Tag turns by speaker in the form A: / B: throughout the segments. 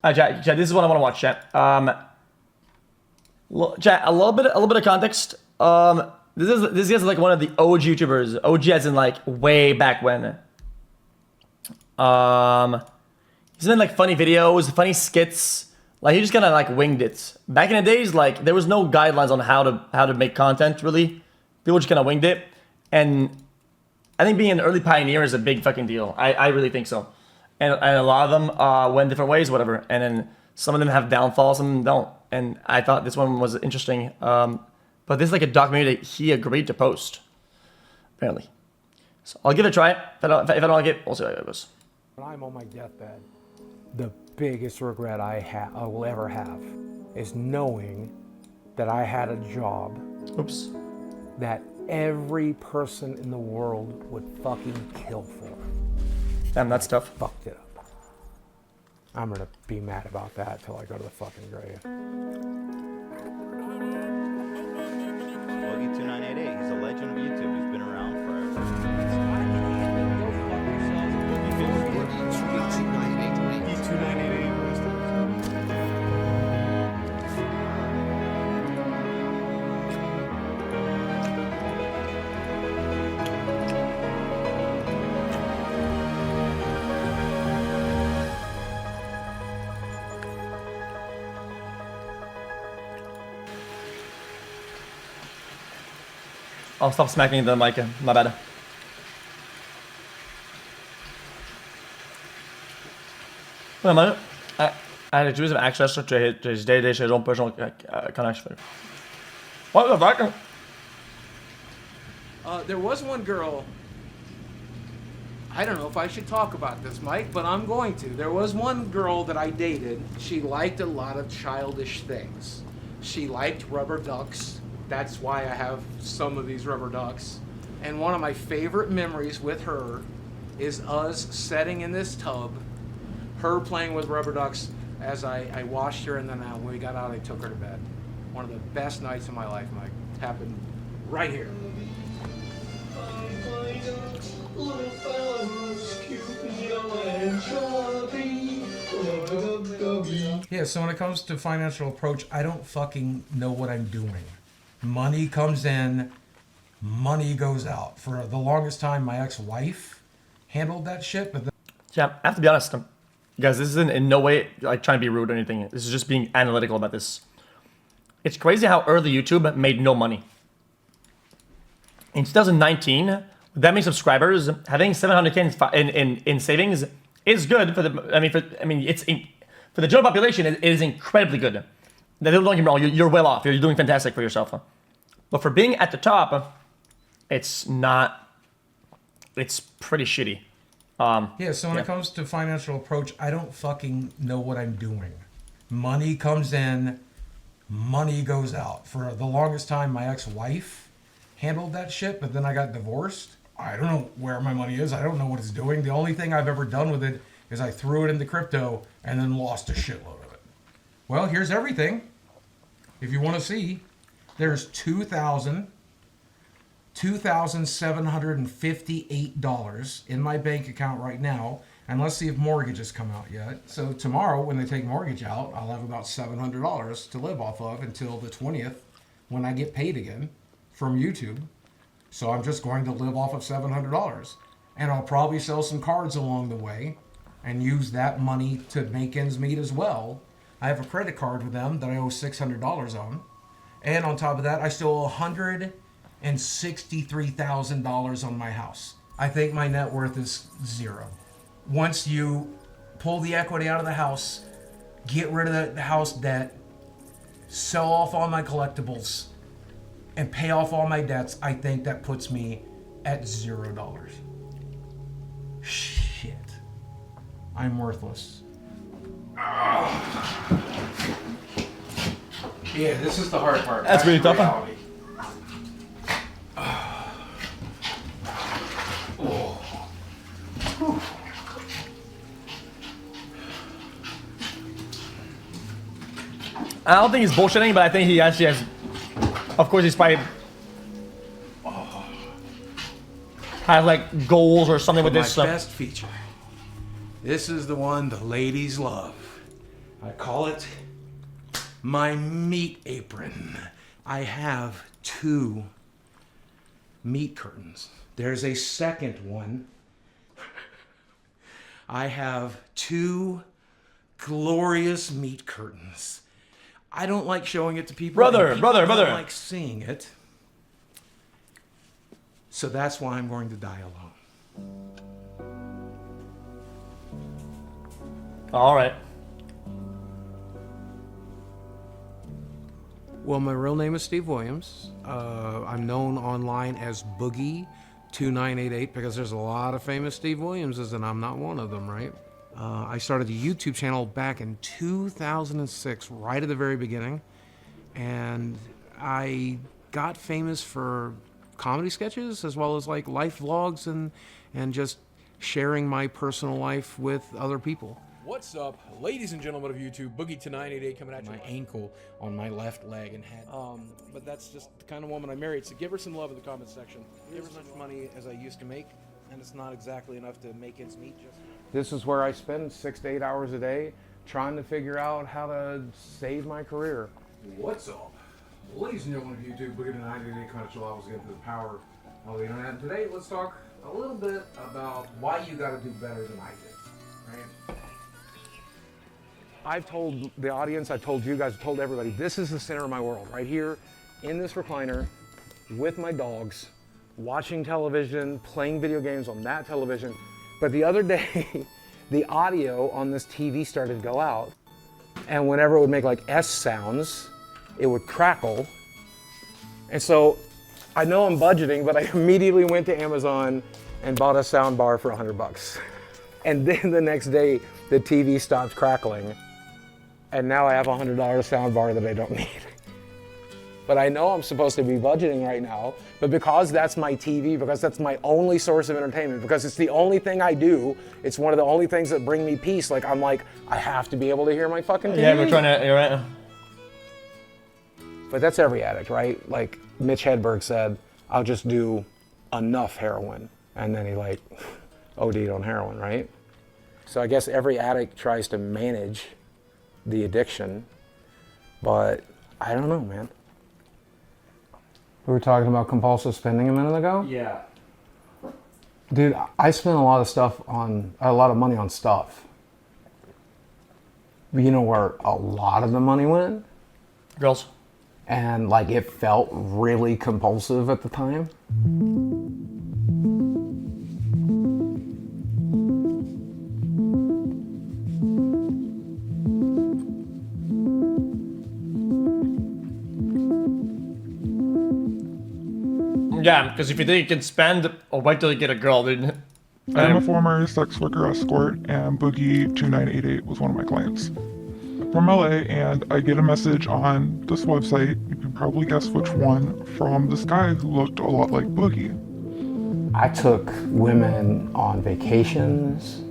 A: Chat, this is what I want to watch, chat. Chat, a little bit of context. This guy's like one of the OG YouTubers. OG as in like way back when. He's made like funny videos, funny skits. Like he just kind of like winged it. Back in the days, like there was no guidelines on how to make content really. People just kind of winged it, and I think being an early pioneer is a big fucking deal. I really think so. And a lot of them went different ways, whatever. And then some of them have downfalls, some of them don't. And I thought this one was interesting. But this is like a documentary that he agreed to post, apparently. So I'll give it a try. If I don't like it, we'll see how it goes.
B: When I'm on my deathbed, the biggest regret I will ever have is knowing that I had a job
A: Oops.
B: that every person in the world would fucking kill for.
A: Damn, that's tough.
B: Fucked it up. I'm gonna be mad about that till I go to the fucking grave.
C: Boogie2988, he's a legend of YouTube. He's been around forever.
D: Boogie2988.
A: I'll stop smacking the mic. My bad. I had choose access to his day-to-day his own personal connection. What the fuck?
E: There was one girl, I don't know if I should talk about this, Mike, but I'm going to. There was one girl that I dated. She liked a lot of childish things. She liked rubber ducks. That's why I have some of these rubber ducks. And one of my favorite memories with her is us sitting in this tub, her playing with rubber ducks as I washed her, and then when we got out, I took her to bed. One of the best nights of my life, Mike. Happened right here.
F: Yeah, so when it comes to financial approach, I don't fucking know what I'm doing. Money comes in, money goes out. For the longest time, my ex-wife handled that shit, but
A: Yeah, I have to be honest, guys. This isn't in no way like trying to be rude or anything. This is just being analytical about this. It's crazy how early YouTube made no money. In 2019, with that many subscribers, having 700K in savings is good for the. For the general population, it is incredibly good. Don't get me wrong, you're well off. You're doing fantastic for yourself. But for being at the top, it's not. It's pretty shitty.
F: yeah, so when it comes to financial approach, I don't fucking know what I'm doing. Money comes in, money goes out. For the longest time, my ex-wife handled that shit, but then I got divorced. I don't know where my money is. I don't know what it's doing. The only thing I've ever done with it is I threw it into crypto and then lost a shitload of it. Well, here's everything. If you want to see, there's $2,758 in my bank account right now. And let's see if mortgages come out yet. So tomorrow, when they take mortgage out, I'll have about $700 to live off of until the 20th when I get paid again from YouTube. So I'm just going to live off of $700. And I'll probably sell some cards along the way and use that money to make ends meet as well. I have a credit card with them that I owe $600 on. And on top of that, I still owe $163,000 on my house. I think my net worth is zero. Once you pull the equity out of the house, get rid of the house debt, sell off all my collectibles, and pay off all my debts, I think that puts me at $0. Shit. I'm worthless. Yeah, this is the hard part.
A: That's really tough.
F: Reality.
A: I don't think he's bullshitting, but I think he actually has. Of course, he's probably has like goals or something with
E: My
A: this stuff.
E: best feature. This is the one the ladies love.
F: I call it my meat apron. I have 2 meat curtains. There's a second one. I have 2 glorious meat curtains. I don't like showing it to people.
A: Brother,
F: and people
A: brother.
F: don't like seeing it. So that's why I'm going to die alone.
A: All right.
E: Well, my real name is Steve Williams. I'm known online as Boogie2988 because there's a lot of famous Steve Williamses, and I'm not one of them, right? I started a YouTube channel back in 2006, right at the very beginning, and I got famous for comedy sketches as well as like life vlogs and just sharing my personal life with other people.
B: What's up, ladies and gentlemen of YouTube? Boogie2988 coming at you.
F: My ankle on my left leg and head.
B: But that's just the kind of woman I married. So give her some love in the comment section. Give her as much money as I used to make, and it's not exactly enough to make ends meet. This is where I spend 6 to 8 hours a day trying to figure out how to save my career. What's up, ladies and gentlemen of YouTube? Boogie2988 coming at you. I was getting to the power of the internet. And today, let's talk a little bit about why you got to do better than I did. Right? I've told the audience, I've told you guys, I've told everybody, this is the center of my world, right here in this recliner with my dogs, watching television, playing video games on that television. But the other day, the audio on this TV started to go out, and whenever it would make like S sounds, it would crackle. And so I know I'm budgeting, but I immediately went to Amazon and bought a sound bar for $100. And then the next day, the TV stopped crackling. And now I have a $100 sound bar that I don't need. But I know I'm supposed to be budgeting right now, but because that's my TV, because that's my only source of entertainment, because it's the only thing I do, it's one of the only things that bring me peace. Like, I'm like, I have to be able to hear my fucking TV.
A: Yeah, we're trying to, you're right.
B: But that's every addict, right? Like Mitch Hedberg said, I'll just do enough heroin. And then he like OD'd on heroin, right? So I guess every addict tries to manage the addiction, but I don't know, man. We were talking about compulsive spending a minute ago.
A: Yeah.
B: Dude, I spent a lot of money on stuff. But you know where a lot of the money went?
A: Girls.
B: And like it felt really compulsive at the time.
A: Yeah, because if you think you can spend, or wait till you get a girl, dude.
G: I'm a former sex worker escort, and Boogie2988 was one of my clients. From LA, and I get a message on this website, you can probably guess which one, from this guy who looked a lot like Boogie.
B: I took women on vacations,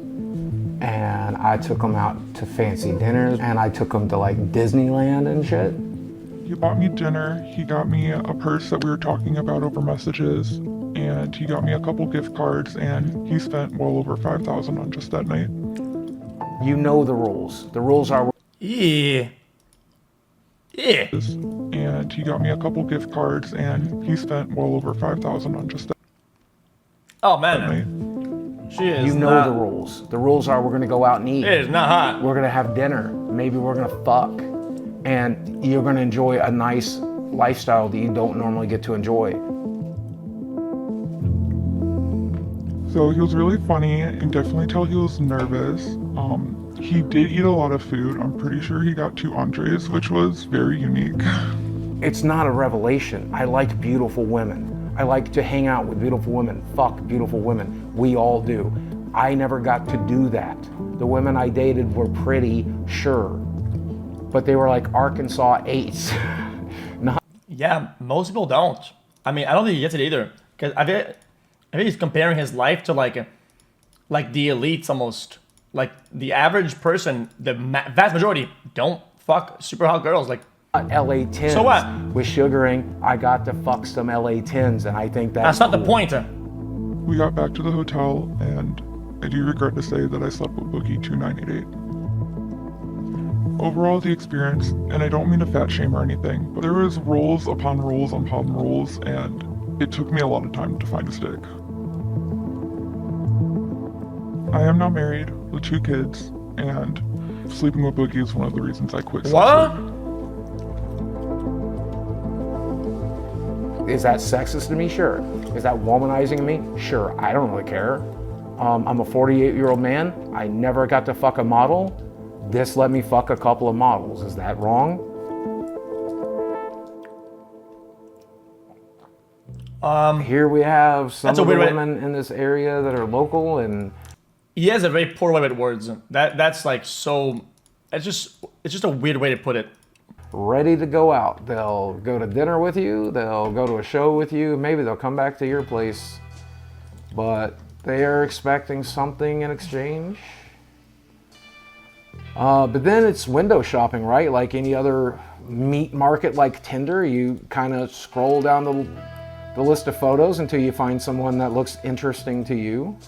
B: and I took them out to fancy dinners, and I took them to like Disneyland and shit.
G: He bought me dinner, he got me a purse that we were talking about over messages, and he got me a couple gift cards, and he spent well over $5,000 on just that night.
B: You know the rules. The rules are...
A: Yeah. Yeah.
G: And he got me a couple gift cards, and he spent well over $5,000 on just that
A: Oh, man.
G: night.
A: She is
B: You know
A: not,
B: the rules. The rules are we're gonna go out and eat.
A: It is not hot.
B: We're gonna have dinner. Maybe we're gonna fuck. And you're gonna enjoy a nice lifestyle that you don't normally get to enjoy.
G: So he was really funny, and definitely tell he was nervous. He did eat a lot of food. I'm pretty sure he got 2 entrees, which was very unique.
B: It's not a revelation. I like beautiful women. I like to hang out with beautiful women, fuck beautiful women. We all do. I never got to do that. The women I dated were pretty, sure, but they were like Arkansas 8s.
A: Yeah, most people don't. I mean, I don't think he gets it either. Because I think he's comparing his life to like the elites almost. Like the average person, the vast majority don't fuck super hot girls. Like
B: LA 10s.
A: So what?
B: With sugaring, I got to fuck some LA 10s, and I think
A: that's not the
B: cool.
A: point.
G: We got back to the hotel, and I do regret to say that I slept with Boogie2988. Overall, the experience, and I don't mean to fat shame or anything, but there was rules upon rules upon rules, and it took me a lot of time to find a stick. I am now married with 2 kids, and sleeping with Boogie is one of the reasons I quit.
A: What?
B: Is that sexist to me? Sure. Is that womanizing me? Sure. I don't really care. I'm a 48-year-old man. I never got to fuck a model. This let me fuck a couple of models. Is that wrong? Here we have some of the women in this area that are local, and
A: he has a very poor way with words. That's like so. It's just a weird way to put it.
B: ready to go out. They'll go to dinner with you, they'll go to a show with you, maybe they'll come back to your place, but they are expecting something in exchange. But then it's window shopping, right? Like any other meat market like Tinder, you kind of scroll down the list of photos until you find someone that looks interesting to you.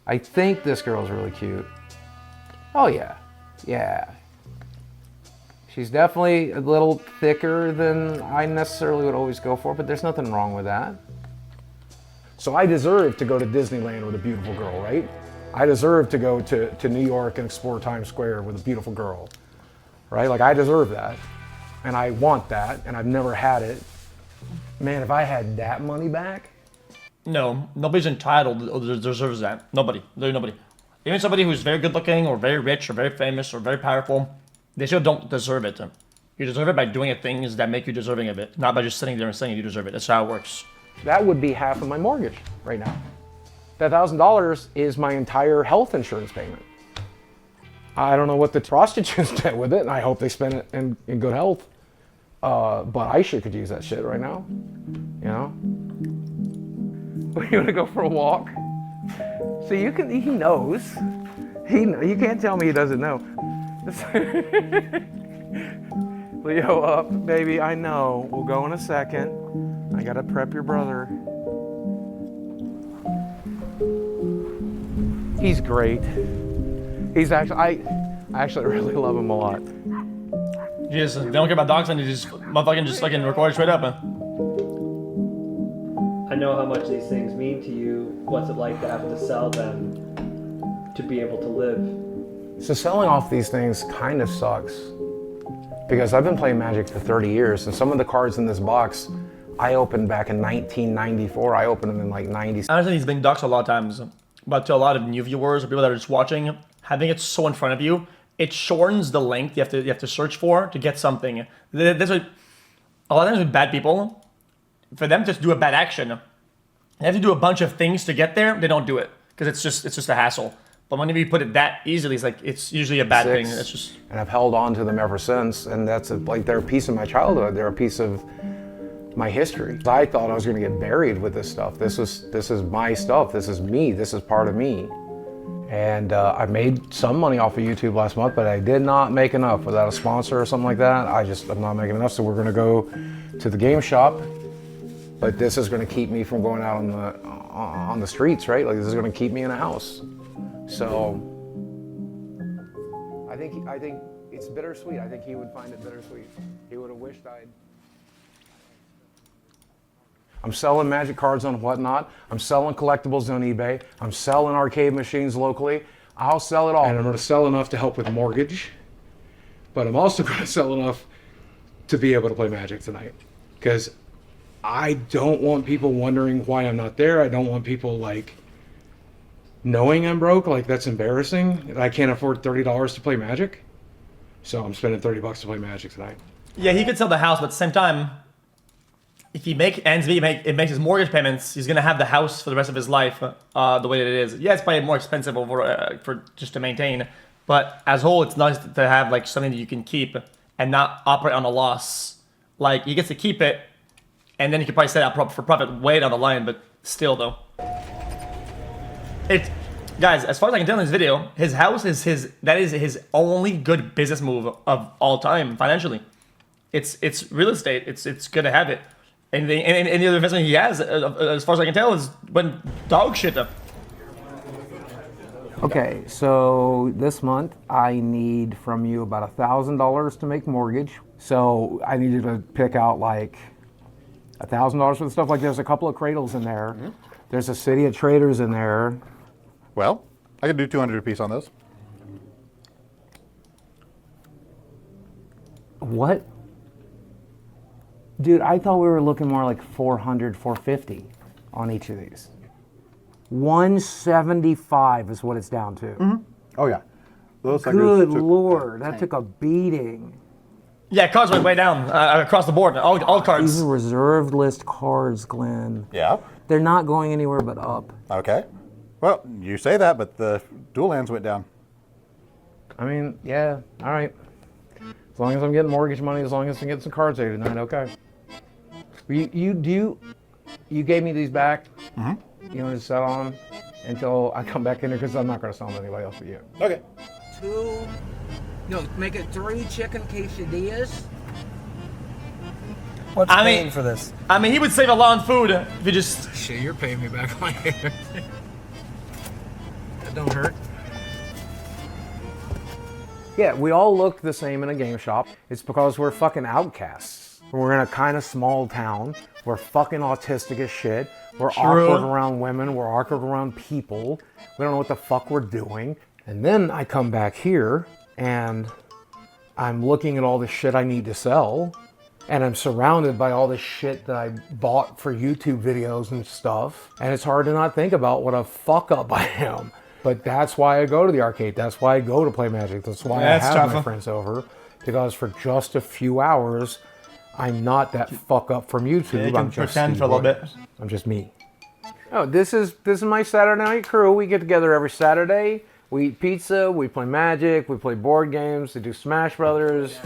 B: I think this girl's really cute. Oh yeah, yeah. She's definitely a little thicker than I necessarily would always go for, but there's nothing wrong with that. So I deserve to go to Disneyland with a beautiful girl, right? I deserve to go to New York and explore Times Square with a beautiful girl, right? Like I deserve that, and I want that, and I've never had it. Man, if I had that money back.
A: No, nobody's entitled or deserves that. Nobody, there's nobody. Even somebody who's very good looking or very rich or very famous or very powerful, they still don't deserve it. You deserve it by doing things that make you deserving of it, not by just sitting there and saying you deserve it. That's how it works.
B: That would be half of my mortgage right now. That $1,000 is my entire health insurance payment. I don't know what the prostitutes did with it, and I hope they spend it in good health. But I sure could use that shit right now, you know? You wanna go for a walk? So he knows. You can't tell me he doesn't know. Leo up, baby, I know. We'll go in a second. I gotta prep your brother. He's great. He's actually, I actually really love him a lot.
A: You just don't care about dogs and you just motherfucking just fucking record straight up, man.
H: I know how much these things mean to you. What's it like to have to sell them to be able to live?
B: So selling off these things kind of sucks because I've been playing Magic for 30 years and some of the cards in this box I opened back in 1994. I opened them in like 90s.
A: I understand he's being doxxed a lot of times, but to a lot of new viewers or people that are just watching, having it so in front of you, it shortens the length you have to search for to get something. That's what a lot of times with bad people, for them to do a bad action, they have to do a bunch of things to get there. They don't do it because it's just a hassle. But whenever you put it that easily, it's like it's usually a bad thing. It's just. And
B: I've held on to them ever since, and that's like they're a piece of my childhood. They're a piece of my history. I thought I was going to get buried with this stuff. This is my stuff. This is me. This is part of me. And I made some money off of YouTube last month, but I did not make enough. Without a sponsor or something like that, I'm not making enough. So we're going to go to the game shop. But this is going to keep me from going out on the streets, right? Like this is going to keep me in a house. So I think it's bittersweet. I think he would find it bittersweet. He would have wished I'm selling Magic cards on Whatnot. I'm selling collectibles on eBay. I'm selling arcade machines locally. I'll sell it all. And I'm going to sell enough to help with mortgage. But I'm also going to sell enough to be able to play Magic tonight. Because I don't want people wondering why I'm not there. I don't want people like knowing I'm broke. Like that's embarrassing. I can't afford $30 to play Magic. So I'm spending $30 to play Magic tonight.
A: Yeah, he could sell the house, but at the same time, if he ends meet, it makes his mortgage payments, he's gonna have the house for the rest of his life, the way that it is. Yeah, it's probably more expensive over for just to maintain, but as a whole, it's nice to have like something that you can keep and not operate on a loss. Like he gets to keep it, and then he could probably set out for profit way down the line. But still, though, guys, as far as I can tell in this video, his house is his only good business move of all time financially. It's real estate. It's good to have it. And the other investment he has, as far as I can tell, is when dog shit.
B: Okay, so this month I need from you about $1,000 to make mortgage. So I need you to pick out like $1,000 for the stuff. Like there's a couple of cradles in there.
I: Mm-hmm.
B: There's a City of Traders in there.
I: Well, I could do 200 a piece on those.
B: What? Dude, I thought we were looking more like 400, 450 on each of these. 175 is what it's down to.
I: Oh yeah. Those
B: Good Lord, that took a beating.
A: Yeah, cards went way down across the board. All cards.
B: These are reserved list cards, Glenn.
I: Yeah.
B: They're not going anywhere but up.
I: Okay. Well, you say that, but the dual lands went down.
B: I mean, yeah, all right. As long as I'm getting mortgage money, as long as I'm getting some cards there tonight, okay. You gave me these back. You want to sell on them until I come back in here because I'm not going to sell them to anybody else but you.
I: Okay.
B: Make it 3 chicken quesadillas.
H: What's
A: I
H: paying
A: mean-
H: for this?
A: I mean, he would save a lot on food if he just.
F: Shit, you're paying me back on here. That don't hurt.
B: Yeah, we all look the same in a game shop. It's because we're fucking outcasts. We're in a kind of small town. We're fucking autistic as shit. We're awkward around women. We're awkward around people. We don't know what the fuck we're doing. And then I come back here and I'm looking at all the shit I need to sell. And I'm surrounded by all the shit that I bought for YouTube videos and stuff. And it's hard to not think about what a fuck up I am. But that's why I go to the arcade. That's why I go to play Magic. That's why I have my friends over. Because for just a few hours, I'm not that fuck up from YouTube.
A: Yeah, you can
B: I'm just
A: pretend for a little bit.
B: I'm just me. Oh, this is my Saturday night crew. We get together every Saturday. We eat pizza. We play Magic. We play board games. We do Smash Brothers.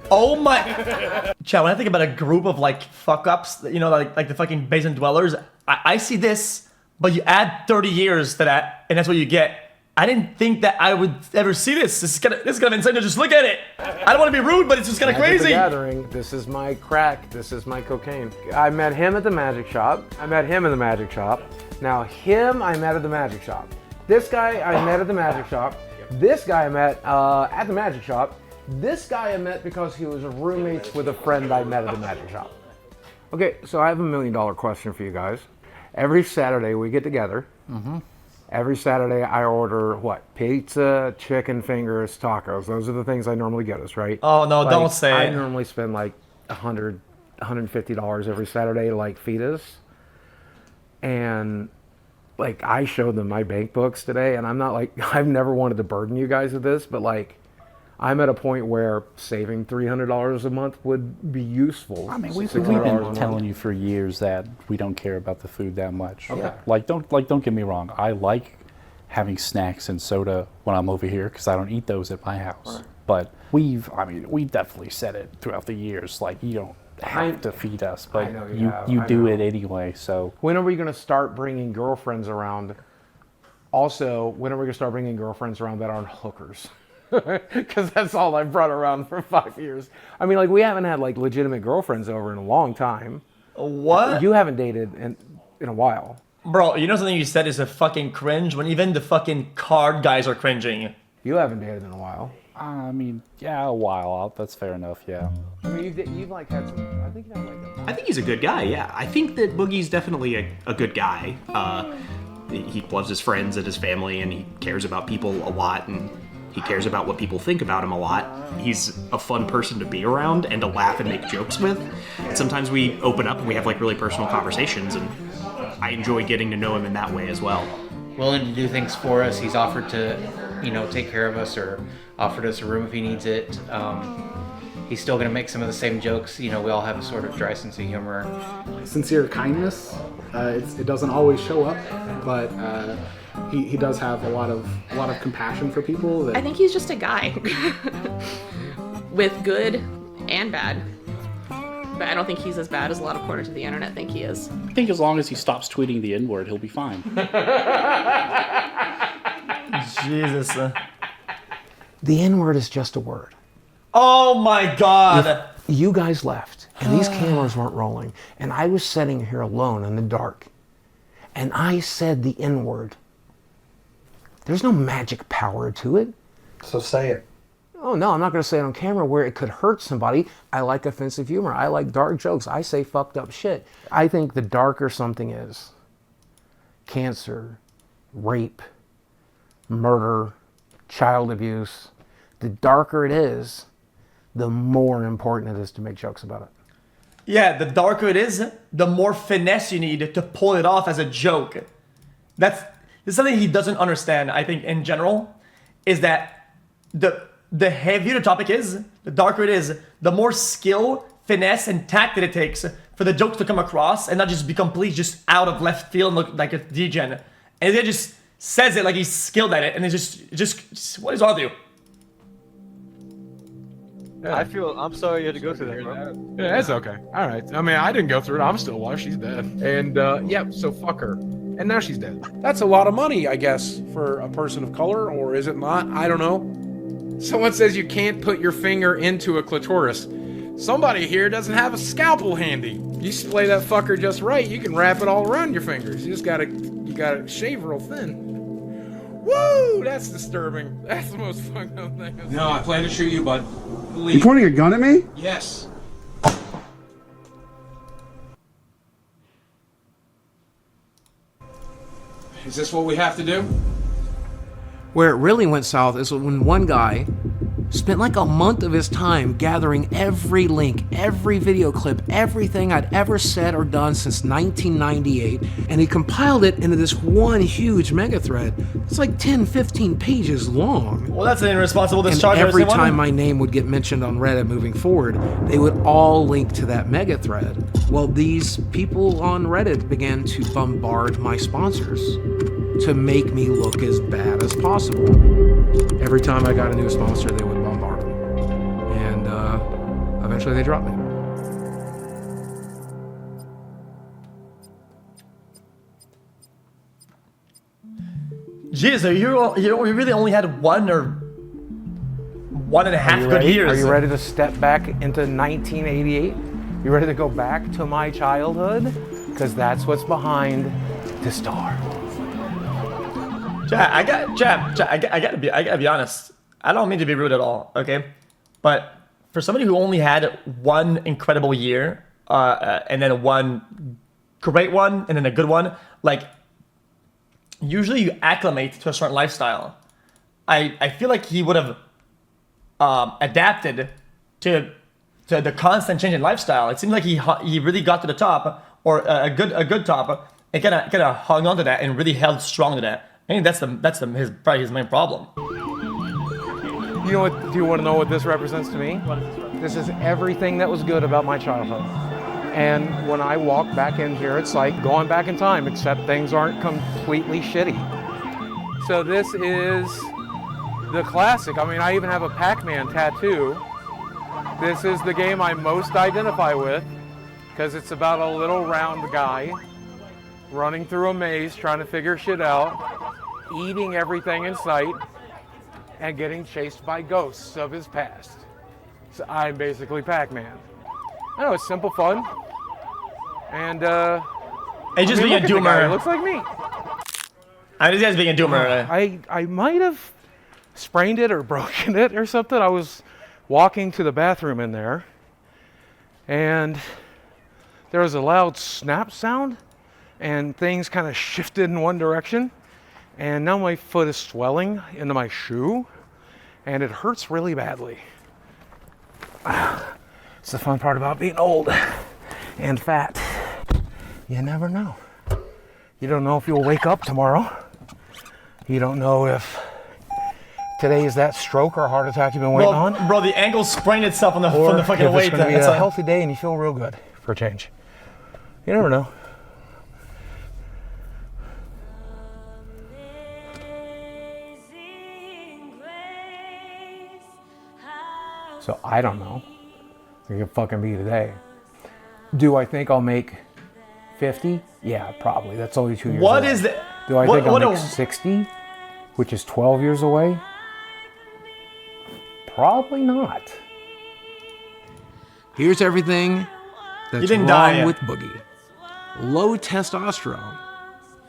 A: Oh my. Chad, when I think about a group of like fuck ups, you know, like the fucking basement dwellers, I see this, but you add 30 years to that, and that's what you get. I didn't think that I would ever see this. This is kind of insane to just look at it. I don't want to be rude, but it's just kind of
B: Magic the
A: crazy.
B: Gathering. This is my crack. This is my cocaine. I met him at the magic shop. I met him in the magic shop. Now him, I met at the magic shop. This guy I met at the magic shop. This guy I met at the magic shop. This guy I met because he was roommates with a friend I met at the magic shop. Okay, so I have $1 million question for you guys. Every Saturday we get together. Every Saturday I order what? Pizza, chicken fingers, tacos. Those are the things I normally get us, right?
A: Oh no,
B: Like,
A: don't say
B: I
A: it.
B: normally spend like $100, $150 every Saturday to like feed us. And like I showed them my bank books today, and I'm not like, I've never wanted to burden you guys with this, but like I'm at a point where saving $300 a month would be useful.
J: I mean, we've
B: $600
J: been
B: a month.
J: telling you for years that we don't care about the food that much.
B: Okay.
J: Don't get me wrong. I like having snacks and soda when I'm over here because I don't eat those at my house.
B: Right.
J: But we've definitely said it throughout the years. Like you don't have to feed us, but
B: know
J: you
B: I
J: do
B: know.
J: it anyway. So
B: When are we going to start bringing girlfriends around? Also, when are we going to start bringing girlfriends around that aren't hookers? Because that's all I've brought around for 5 years. I mean, like, we haven't had, like, legitimate girlfriends over in a long time.
A: What?
B: You haven't dated in a while.
A: Bro, you know something you said is a fucking cringe when even the fucking card guys are cringing.
B: You haven't dated in a while.
J: I mean, yeah, a while. That's fair enough. Yeah.
B: I mean, you've like, had some, I think you've had, like,
K: I think he's a good guy, yeah. I think that Boogie's definitely a good guy. He loves his friends and his family, and he cares about people a lot, and he cares about what people think about him a lot. He's a fun person to be around and to laugh and make jokes with. Sometimes we open up and we have like really personal conversations, and I enjoy getting to know him in that way as well.
L: Willing to do things for us. He's offered to, take care of us or offered us a room if he needs it. He's still going to make some of the same jokes. We all have a sort of dry sense of humor.
D: Sincere kindness. It doesn't always show up, but he does have a lot of compassion for people.
M: I think he's just a guy with good and bad. But I don't think he's as bad as a lot of corners of the internet think he is.
J: I think as long as he stops tweeting the N-word, he'll be fine.
A: Jesus.
B: The N-word is just a word.
A: Oh my God.
B: If you guys left, and these cameras weren't rolling, and I was sitting here alone in the dark, and I said the N-word, There's no magic power to it.
E: So say it.
B: Oh no, I'm not going to say it on camera where it could hurt somebody. I like offensive humor. I like dark jokes. I say fucked up shit. I think the darker something is, cancer, rape, murder, child abuse, the darker it is, the more important it is to make jokes about it.
A: Yeah, the darker it is, the more finesse you need to pull it off as a joke. That's something he doesn't understand, I think, in general, is that the heavier the topic is, the darker it is, the more skill, finesse, and tact that it takes for the jokes to come across and not just be completely just out of left field and look like a degen. And he just says it like he's skilled at it, and it's just what is wrong with you?
N: Yeah. I'm sorry you had to go through that, bro.
F: Yeah, it's okay. All right. I mean, I didn't go through it. I'm still alive. She's dead. And, yep, so fuck her. And now she's dead.
E: That's a lot of money, I guess, for a person of color, or is it not? I don't know. Someone says you can't put your finger into a clitoris. Somebody here doesn't have a scalpel handy. You splay that fucker just right, you can wrap it all around your fingers. You gotta shave real thin. Woo! That's disturbing. That's the most fucked up thing.
O: No, I plan to shoot you, bud.
P: You pointing a gun at me?
O: Yes.
E: Is this what we have to do?
B: Where it really went south is when one guy spent like a month of his time gathering every link, every video clip, everything I'd ever said or done since 1998, and he compiled it into this one huge mega thread. It's like 10, 15 pages long.
A: Well, that's an irresponsible discharge.
B: And every time my name would get mentioned on Reddit moving forward, they would all link to that mega thread. Well, these people on Reddit began to bombard my sponsors to make me look as bad as possible. Every time I got a new sponsor, they would bombard them. And eventually they dropped me.
A: Jeez, so you really only had 1 or 1.5 good years.
B: Are you ready to step back into 1988? You ready to go back to my childhood? Because that's what's behind the star.
A: I gotta be honest. I don't mean to be rude at all, okay? But for somebody who only had 1 incredible year, and then 1 great one, and then a good one, like, usually you acclimate to a certain lifestyle. I feel like he would have adapted to the constant change in lifestyle. It seems like he really got to the top, or a good top, and kind of hung on to that and really held strong to that. I think that's probably his main problem.
B: You know what? Do you want to know what this represents to me? What does this represent? This is everything that was good about my childhood. And when I walk back in here, it's like going back in time, except things aren't completely shitty. So this is the classic. I mean, I even have a Pac-Man tattoo. This is the game I most identify with because it's about a little round guy running through a maze, trying to figure shit out, eating everything in sight, and getting chased by ghosts of his past. So I'm basically Pac-Man. I know, it's simple fun. And,
A: He's just being a doomer.
B: It looks like me.
A: This guy's being a doomer.
B: I might have sprained it or broken it or something. I was walking to the bathroom in there, and there was a loud snap sound, and things kind of shifted in one direction, and now my foot is swelling into my shoe, and it hurts really badly. It's the fun part about being old and fat. You never know. You don't know if you'll wake up tomorrow. You don't know if today is that stroke or heart attack you've been waiting on.
A: Bro, the ankle sprained itself from the fucking
B: if
A: weight.
B: It's going to be a healthy day and you feel real good for a change. You never know. So I don't know. It could fucking be today. Do I think I'll make 50? Yeah, probably. That's only 2 years
A: What
B: away.
A: is the...
B: Do I think I'll make 60? Which is 12 years away? Probably not. Here's everything that's wrong with Boogie. Low testosterone.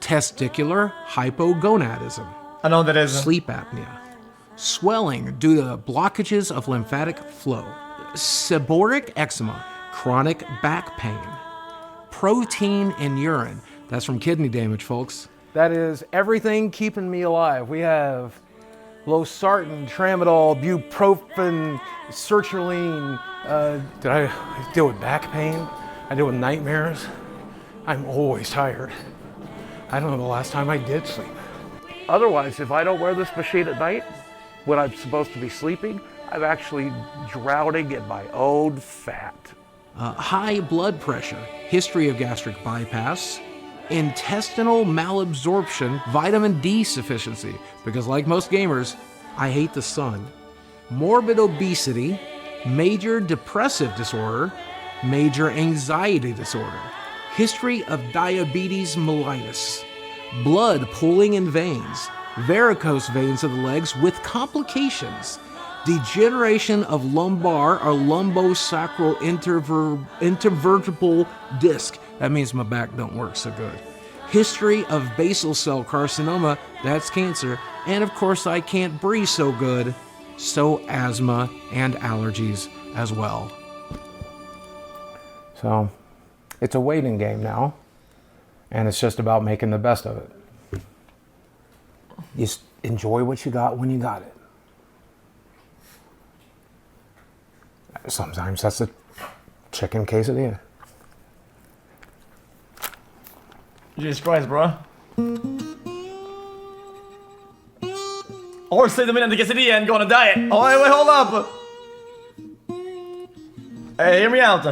B: Testicular hypogonadism.
A: I know what that is.
F: Sleep apnea. Swelling due to blockages of lymphatic flow. Seborrheic eczema. Chronic back pain. Protein in urine. That's from kidney damage, folks.
B: That is everything keeping me alive. We have losartan, tramadol, bupropion, sertraline. Did I deal with back pain? I deal with nightmares. I'm always tired. I don't know the last time I did sleep. Otherwise, if I don't wear this machine at night, when I'm supposed to be sleeping, I'm actually drowning in my own fat.
F: High blood pressure, history of gastric bypass, intestinal malabsorption, vitamin D sufficiency, because like most gamers, I hate the sun, morbid obesity, major depressive disorder, major anxiety disorder, history of diabetes mellitus, blood pooling in veins, varicose veins of the legs with complications, degeneration of lumbar or lumbosacral intervertebral disc. That means my back don't work so good. History of basal cell carcinoma, that's cancer. And of course I can't breathe so good, so asthma and allergies as well.
B: So, it's a waiting game now, and it's just about making the best of it. Just enjoy what you got when you got it. Sometimes that's a chicken quesadilla.
A: Jesus Christ, bro. Or save the minute to quesadilla and go on a diet. Oh, wait, hold up. Hey, hear me out.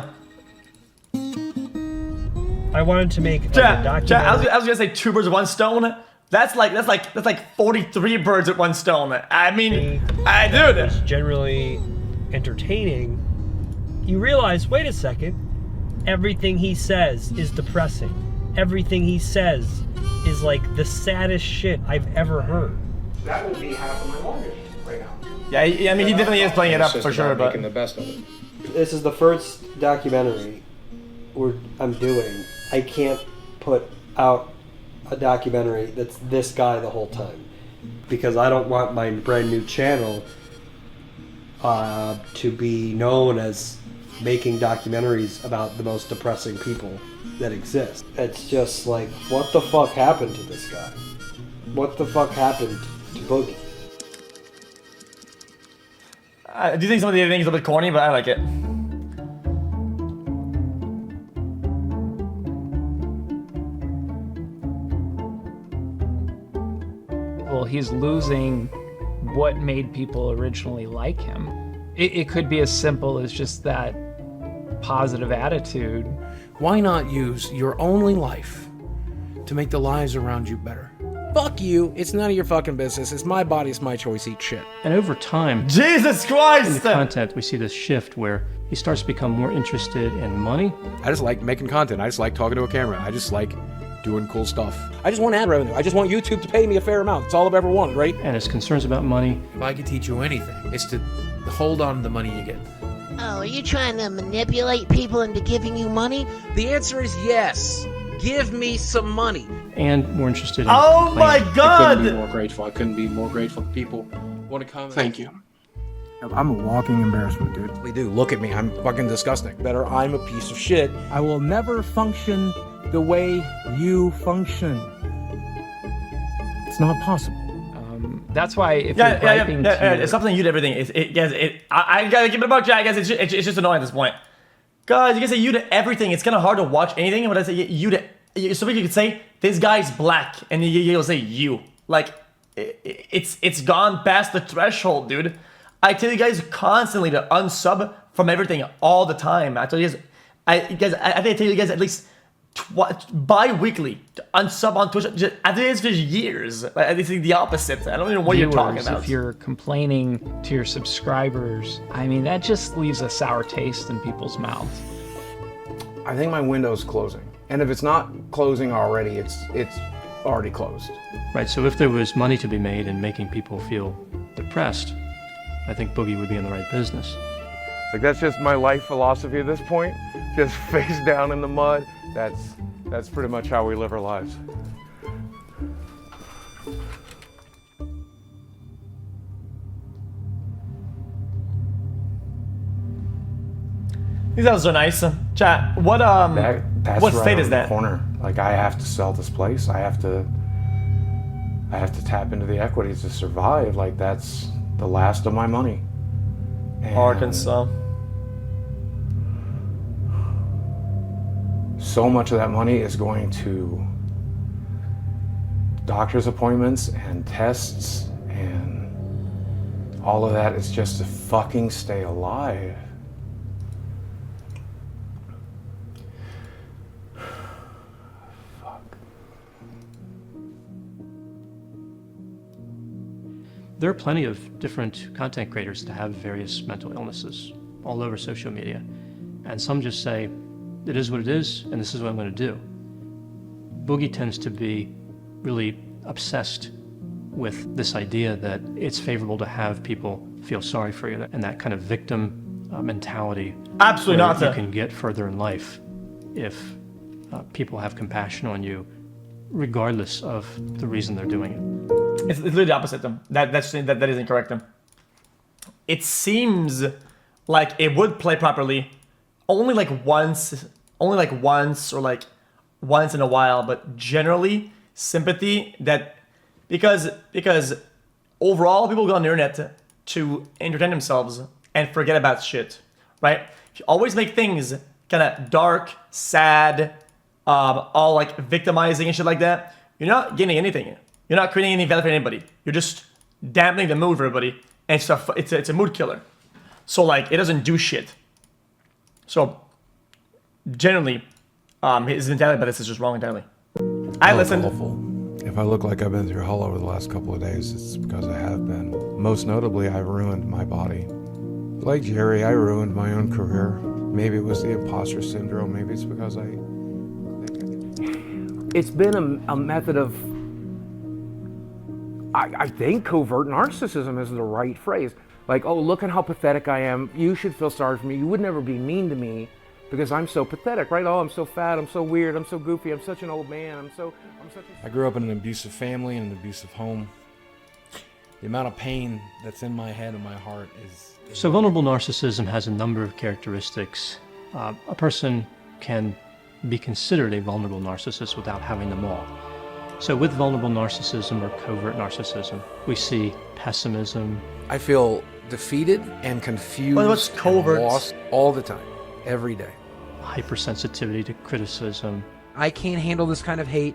O: I wanted to make a documentary.
A: I was gonna say 2 birds with 1 stone. That's like 43 birds with 1 stone. I mean, dude.
O: It's generally entertaining. You realize, wait a second, everything he says is depressing. Everything he says is like the saddest shit I've ever heard.
F: That would be half of my mortgage right now.
A: Yeah, I mean, he definitely is playing it up for sure, but
F: making the best of it.
H: This is the first documentary I'm doing. I can't put out a documentary that's this guy the whole time because I don't want my brand new channel to be known as making documentaries about the most depressing people that exist. It's just like, what the fuck happened to this guy? What the fuck happened to Boogie?
A: do you think some of the editing is a bit corny, but I like it.
Q: Well, he's losing what made people originally like him. It could be as simple as just that positive attitude.
F: Why not use your only life to make the lives around you better? Fuck you, it's none of your fucking business. It's my body, it's my choice, eat shit.
Q: And over time,
A: Jesus Christ!
Q: In the content, we see this shift where he starts to become more interested in money.
F: I just like making content. I just like talking to a camera. I just like doing cool stuff. I just want ad revenue. I just want YouTube to pay me a fair amount. That's all I've ever wanted, right?
Q: And his concerns about money.
F: If I could teach you anything, it's to hold on to the money you get.
R: Oh, are you trying to manipulate people into giving you money?
F: The answer is yes. Give me some money.
Q: And more interested in
A: Oh my God!
F: I couldn't be more grateful. I couldn't be more grateful that people want to come.
D: Thank you. I'm a walking embarrassment, dude.
F: We do. Look at me. I'm fucking disgusting. Better, I'm a piece of shit.
S: I will never function the way you function. It's not possible.
Q: That's why if you're griping to...
A: It's something you do everything. I gotta give it a buck, Jack. Guys, it's just annoying at this point. Guys, you can say you to everything. It's kind of hard to watch anything. When I say you to, somebody could say this guy's black, and you'll say you. Like, it's gone past the threshold, dude. I tell you guys constantly to unsub from everything all the time. I tell you guys, I think I tell you guys at least bi-weekly to unsub on Twitch. I think it's for years. I think the opposite. I don't even know what you're talking about.
Q: If you're complaining to your subscribers, I mean, that just leaves a sour taste in people's mouths.
F: I think my window's closing. And if it's not closing already, it's already closed.
Q: Right, so if there was money to be made in making people feel depressed, I think Boogie would be in the right business.
B: Like, that's just my life philosophy at this point. Just face down in the mud. That's pretty much how we live our lives.
A: These guys are nice. Chat. What
B: That's
A: what
B: right
A: state
B: on
A: is
B: the
A: that?
B: corner. Like I have to sell this place. I have to tap into the equity to survive. Like that's the last of my money. And
A: Arkansas.
B: so much of that money is going to doctor's appointments and tests and all of that is just to fucking stay alive.
O: There are plenty of different content creators that have various mental illnesses all over social media. And some just say, it is what it is, and this is what I'm going to do. Boogie tends to be really obsessed with this idea that it's favorable to have people feel sorry for you, and that kind of victim mentality.
A: Absolutely
O: where
A: not.
O: You can get further in life if people have compassion on you, regardless of the reason they're doing it.
A: It's literally the opposite. That is incorrect. It seems like it would play properly only like once or like once in a while, but generally sympathy that because overall people go on the internet to entertain themselves and forget about shit, right? If you always make things kind of dark, sad, all like victimizing and shit like that, you're not getting anything. You're not creating any value for anybody. You're just dampening the mood for everybody, and it's a mood killer. So like it doesn't do shit. So generally, his mentality about this is just wrong entirely. I listened.
B: Awful. If I look like I've been through hell over the last couple of days, it's because I have been. Most notably, I ruined my body. Like Jerry, I ruined my own career. Maybe it was the imposter syndrome. Maybe it's because
T: It's been a method of, I think covert narcissism is the right phrase. Like, oh, look at how pathetic I am. You should feel sorry for me. You would never be mean to me because I'm so pathetic, right? Oh, I'm so fat. I'm so weird. I'm so goofy. I'm such an old man. I'm such
F: I grew up in an abusive family and an abusive home. The amount of pain that's in my head and my heart is...
O: So vulnerable narcissism has a number of characteristics. A person can be considered a vulnerable narcissist without having them all. So with vulnerable narcissism or covert narcissism, we see pessimism.
F: I feel defeated and confused
A: what's covert?
F: and lost all the time, every day.
O: Hypersensitivity to criticism.
T: I can't handle this kind of hate.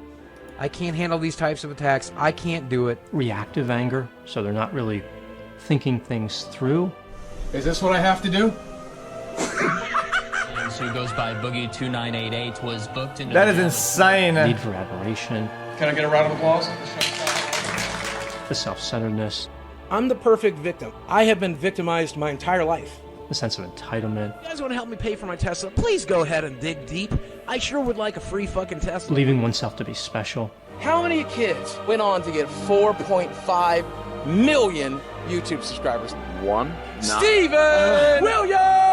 T: I can't handle these types of attacks. I can't do it.
O: Reactive anger, so they're not really thinking things through.
B: Is this what I have to do?
U: Who goes by Boogie2988 was booked into
A: That is insane.
O: Need for admiration.
B: Can I get a round of applause?
O: The self-centeredness.
T: I'm the perfect victim. I have been victimized my entire life.
O: The sense of entitlement.
T: You guys want to help me pay for my Tesla? Please go ahead and dig deep. I sure would like a free fucking Tesla.
O: Believing oneself to be special.
T: How many kids went on to get 4.5 million YouTube subscribers?
N: One.
T: Steven Williams!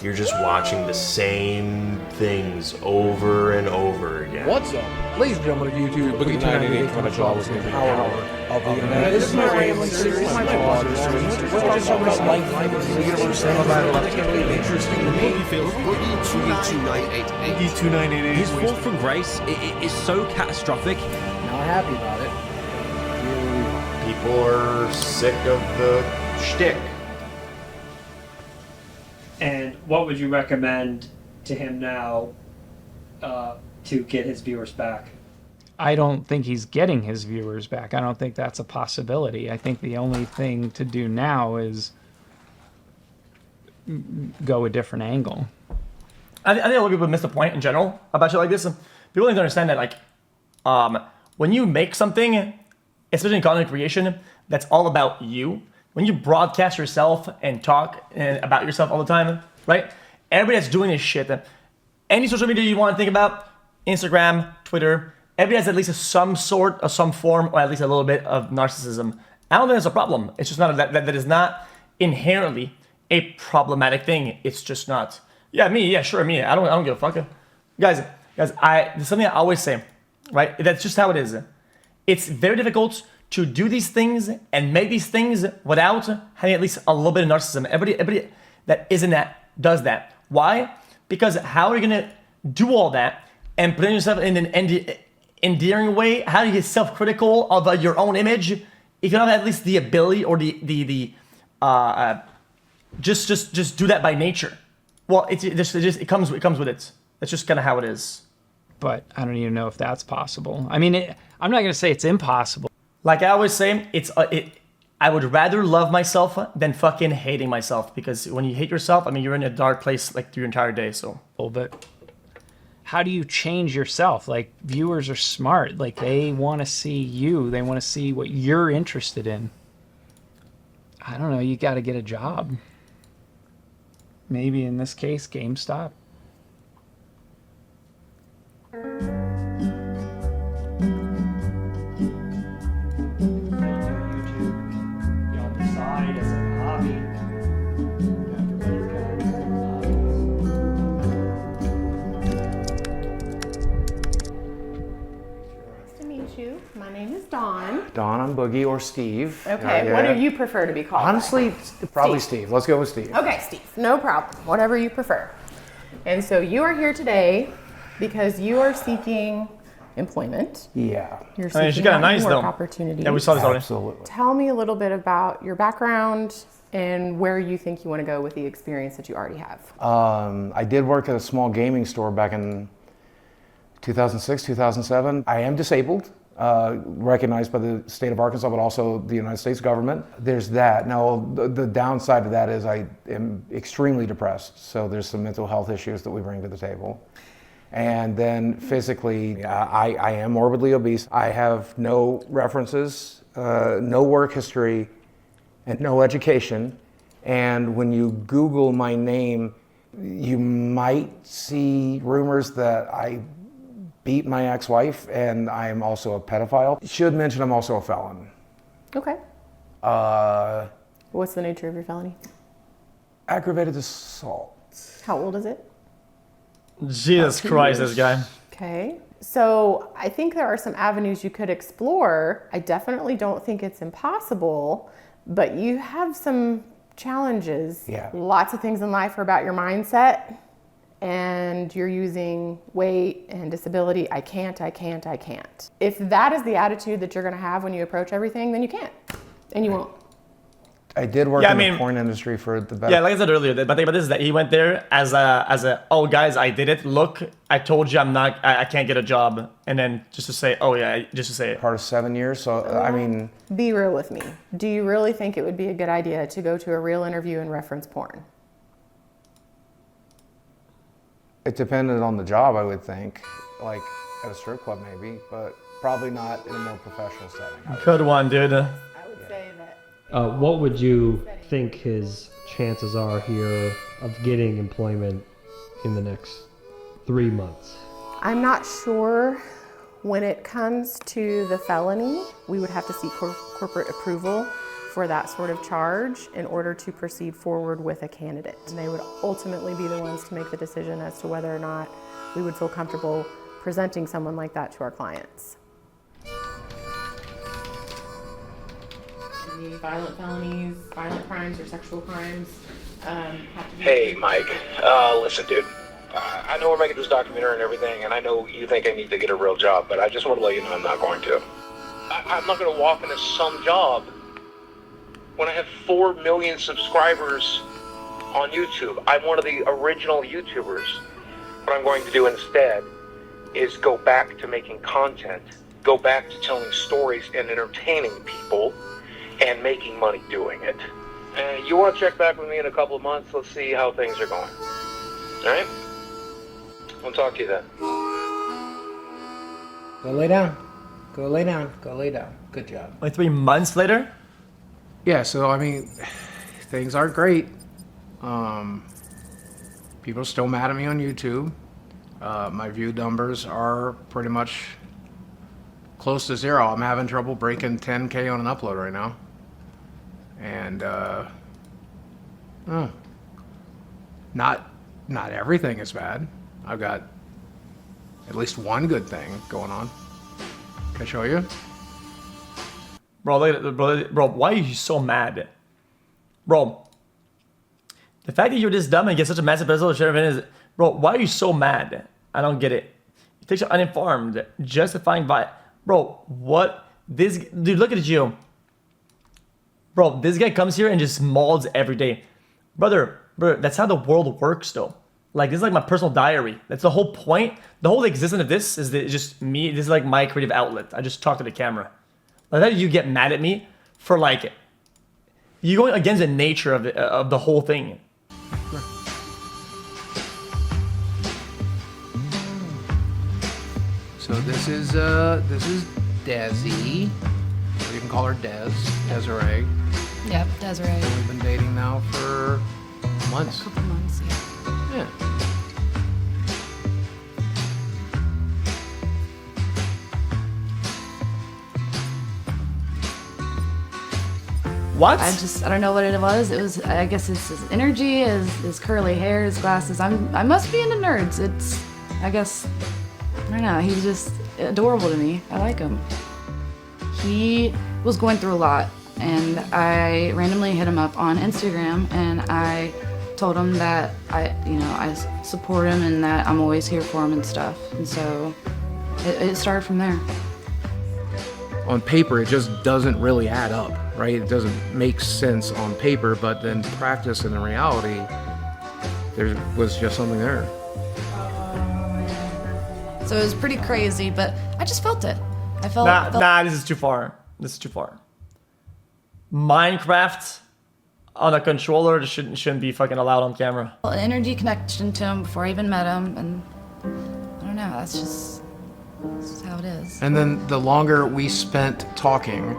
V: You're just watching the same things over and over again.
T: What's up? Ladies and gentlemen of YouTube, Boogie2988 coming to y'all with the power of the internet. This is my rambling series, my blogger series. We're talking about life, the universe, and about particularly interesting to me.
U: Boogie2988. His fall from grace is so catastrophic.
T: Not happy about it.
V: People are sick of the shtick.
W: And what would you recommend to him now to get his viewers back?
Q: I don't think he's getting his viewers back. I don't think that's a possibility. I think the only thing to do now is go a different angle.
A: I think a lot of people miss the point in general about shit like this. People need to understand that, like, when you make something, especially in content creation, that's all about you. When you broadcast yourself and talk about yourself all the time, right? Everybody that's doing this shit, any social media you want to think about, Instagram, Twitter, everybody has at least some sort of some form or at least a little bit of narcissism. I don't think that's a problem. It's just not that is not inherently a problematic thing. It's just not. Yeah, me. Yeah, sure, me. I don't give a fuck. Guys, there's something I always say, right? That's just how it is. It's very difficult to do these things and make these things without having at least a little bit of narcissism. Everybody that isn't that does that. Why? Because how are you gonna do all that and put yourself in an endearing way? How do you get self-critical of your own image if you don't have at least the ability or just do that by nature? Well, it comes with it. That's just kind of how it is.
Q: But I don't even know if that's possible. I mean, I'm not gonna say it's impossible.
A: Like I always say, I would rather love myself than fucking hating myself, because when you hate yourself, I mean, you're in a dark place like your entire day. So,
Q: but how do you change yourself? Like, viewers are smart. Like, they want to see you. They want to see what you're interested in. I don't know. You got to get a job. Maybe in this case, GameStop.
C: My name is Dawn.
T: Dawn, I'm Boogie or Steve.
C: Okay, what do you prefer to be called?
T: Honestly, probably Steve. Let's go with Steve.
C: Okay, Steve, no problem. Whatever you prefer. And so you are here today because you are seeking employment.
T: Yeah.
C: You're seeking
A: she got a nice
C: work
A: though.
C: opportunities.
A: Yeah, we saw this already.
T: Absolutely.
C: Tell me a little bit about your background and where you think you want to go with the experience that you already have.
T: I did work at a small gaming store back in 2006, 2007. I am disabled. Recognized by the state of Arkansas, but also the United States government. There's that. Now, the downside of that is I am extremely depressed. So there's some mental health issues that we bring to the table. And then physically, I am morbidly obese. I have no references, no work history, and no education. And when you Google my name, you might see rumors that I beat my ex-wife, and I am also a pedophile. Should mention I'm also a felon.
C: Okay. What's the nature of your felony?
T: Aggravated assault.
C: How old is it?
A: Jesus Christ, this guy.
C: Okay. So I think there are some avenues you could explore. I definitely don't think it's impossible, but you have some challenges.
T: Yeah.
C: Lots of things in life are about your mindset. And you're using weight and disability. I can't. If that is the attitude that you're gonna have when you approach everything, then you can't, and you won't.
T: I did work in the porn industry for the better.
A: Yeah, like I said earlier, but the thing about this is that he went there as a oh guys, I did it. Look, I told you I can't get a job, and then just to say, oh yeah, just to say it.
T: Part of 7 years, so I mean.
C: Be real with me. Do you really think it would be a good idea to go to a real interview and reference porn?
T: It depended on the job, I would think. Like at a strip club maybe, but probably not in a more professional setting.
A: Good one, dude.
C: I would say that.
W: What would you think his chances are here of getting employment in the next 3 months?
C: I'm not sure. When it comes to the felony, we would have to seek corporate approval for that sort of charge in order to proceed forward with a candidate. And they would ultimately be the ones to make the decision as to whether or not we would feel comfortable presenting someone like that to our clients. Any violent felonies, violent crimes, or sexual crimes have to be...
B: Hey, Mike. Listen, dude. I know we're making this documentary and everything, and I know you think I need to get a real job, but I just want to let you know I'm not going to. I'm not going to walk into some job when I have 4 million subscribers on YouTube. I'm one of the original YouTubers. What I'm going to do instead is go back to making content, go back to telling stories and entertaining people and making money doing it. And you want to check back with me in a couple of months? Let's see how things are going. All right? I'll talk to you then.
T: Go lay down. Go lay down. Go lay down. Good job.
A: Like 3 months later?
T: Yeah, so I mean, things aren't great. People are still mad at me on YouTube. My view numbers are pretty much close to 0. I'm having trouble breaking 10K on an upload right now. And not everything is bad. I've got at least one good thing going on. Can I show you?
A: Bro, look at it, bro, why are you so mad? Bro, The fact that you're this dumb and get such a massive pedestal to share opinion is, bro, why are you so mad? I don't get it. It takes you uninformed, justifying by, bro, what? This, dude, look at you. Bro, this guy comes here and just mauls every day. Brother, that's how the world works, though. Like, this is like my personal diary. That's the whole point. The whole existence of this is that it's just me. This is like my creative outlet. I just talk to the camera. Like, how do you get mad at me for, like, you going against the nature of the whole thing?
F: So this is Desi. You can call her Desiree.
G: Yep, Desiree.
F: And we've been dating now for months.
G: A couple months, yeah.
F: Yeah.
A: What?
G: I don't know what it was. It was, I guess it's his energy, his curly hair, his glasses. I must be into nerds. I guess, I don't know, he's just adorable to me. I like him. He was going through a lot, and I randomly hit him up on Instagram, and I told him that I support him and that I'm always here for him and stuff. And so it started from there.
F: On paper, it just doesn't really add up, right? It doesn't make sense on paper, but then practice and in reality, there was just something there.
G: So it was pretty crazy, but I just felt it. I felt.
A: Nah, this is too far. This is too far. Minecraft on a controller just shouldn't be fucking allowed on camera.
G: An energy connection to him before I even met him, and I don't know. That's just how it is.
F: And then the longer we spent talking,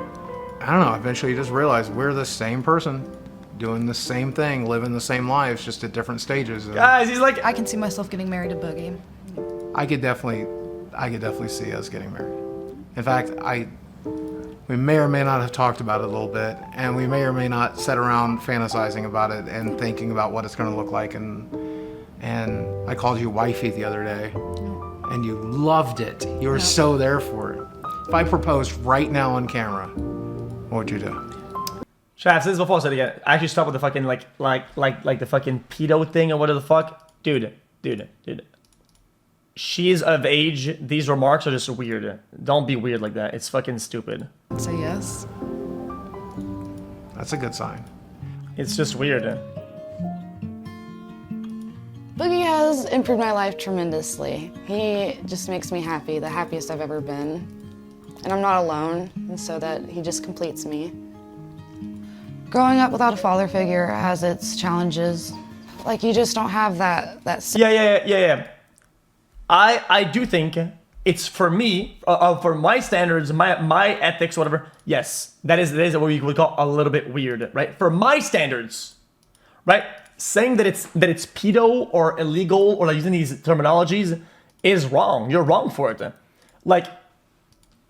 F: I don't know, eventually you just realize we're the same person, doing the same thing, living the same lives, just at different stages.
A: Guys, he's like,
G: I can see myself getting married to Boogie.
F: I could definitely see us getting married. In fact, we may or may not have talked about it a little bit, and we may or may not sit around fantasizing about it and thinking about what it's going to look like. And I called you wifey the other day, and you loved it. You were so there for it. If I proposed right now on camera, what would you do?
A: Chat, this is before I said it again. I actually stop with the fucking like the fucking pedo thing or whatever the fuck. Dude. She is of age. These remarks are just weird. Don't be weird like that. It's fucking stupid.
G: Say yes.
F: That's a good sign.
A: It's just weird.
G: Boogie has improved my life tremendously. He just makes me happy, the happiest I've ever been. And I'm not alone, and so that he just completes me. Growing up without a father figure has its challenges. Like, you just don't have that.
A: Yeah. I do think it's for me, for my standards, my ethics, whatever. Yes, that is what we would call a little bit weird, right? For my standards, right? Saying that it's pedo or illegal or like using these terminologies is wrong. You're wrong for it. Like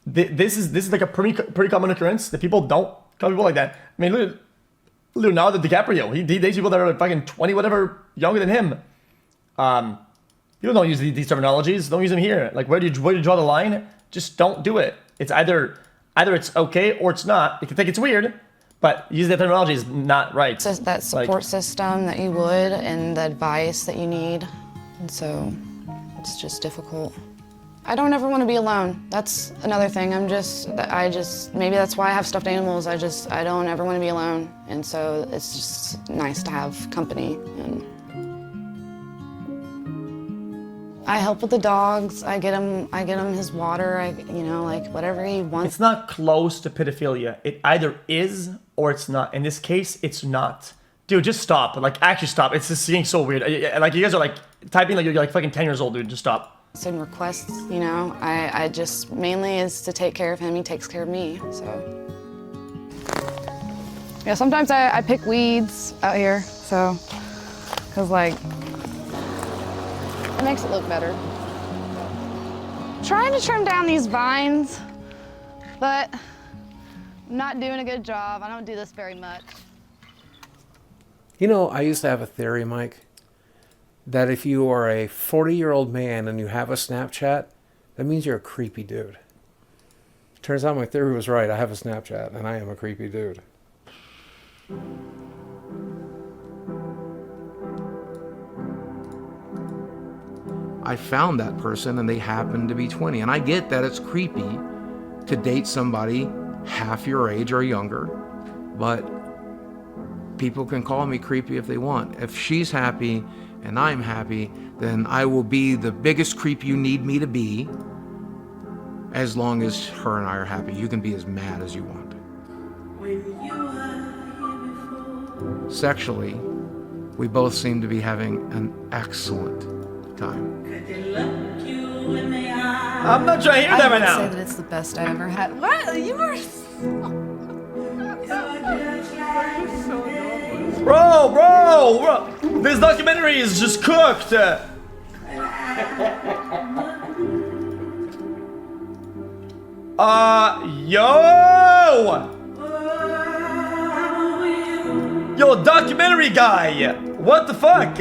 A: this is like a pretty common occurrence that people don't call people like that. I mean, look at Leonardo DiCaprio. He dates people that are like fucking 20 whatever younger than him. People don't use these terminologies. Don't use them here. Like, where do you draw the line? Just don't do it. It's either it's okay or it's not. You can think it's weird, but using that terminology is not right.
G: It's that support system that you would and the advice that you need. And so it's just difficult. I don't ever want to be alone. That's another thing. Maybe that's why I have stuffed animals. I don't ever want to be alone. And so it's just nice to have company. And I help with the dogs. I get him his water. Like whatever he wants.
A: It's not close to pedophilia. It either is or it's not. In this case, it's not. Dude, just stop. Like, actually stop. It's just getting so weird. Like, you guys are like typing like you're like fucking 10 years old, dude. Just stop.
G: Send requests, I just mainly is to take care of him. He takes care of me, so. Yeah, sometimes I pick weeds out here, so, cause like, it makes it look better. Trying to trim down these vines, but I'm not doing a good job. I don't do this very much.
T: You know, I used to have a theory, Mike, that if you are a 40-year-old man and you have a Snapchat, that means you're a creepy dude. Turns out my theory was right. I have a Snapchat, and I am a creepy dude.
B: I found that person and they happened to be 20. And I get that it's creepy to date somebody half your age or younger, but people can call me creepy if they want. If she's happy and I'm happy, then I will be the biggest creep you need me to be, as long as her and I are happy. You can be as mad as you want. Sexually, we both seem to be having an excellent time.
A: I'm not trying to hear that right now.
G: I would say that it's the best I ever had. What? You were.
A: Bro, this documentary is just cooked. Yo, documentary guy, what the fuck?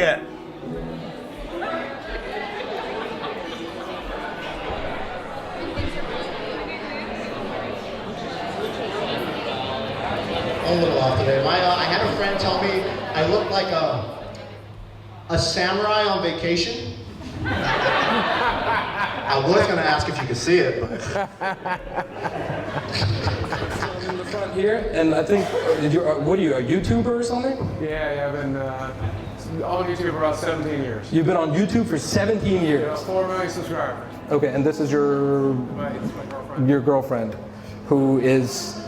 I: A little off today. I had a friend tell me I look like a samurai on vacation. I was going to ask if you could see it, but...
K: in the front here, and I think, what are you, a YouTuber or something?
B: Yeah, I've been on YouTube for about 17 years.
K: You've been on YouTube for 17 years?
B: 4 million subscribers.
K: Okay, and this is your girlfriend, who is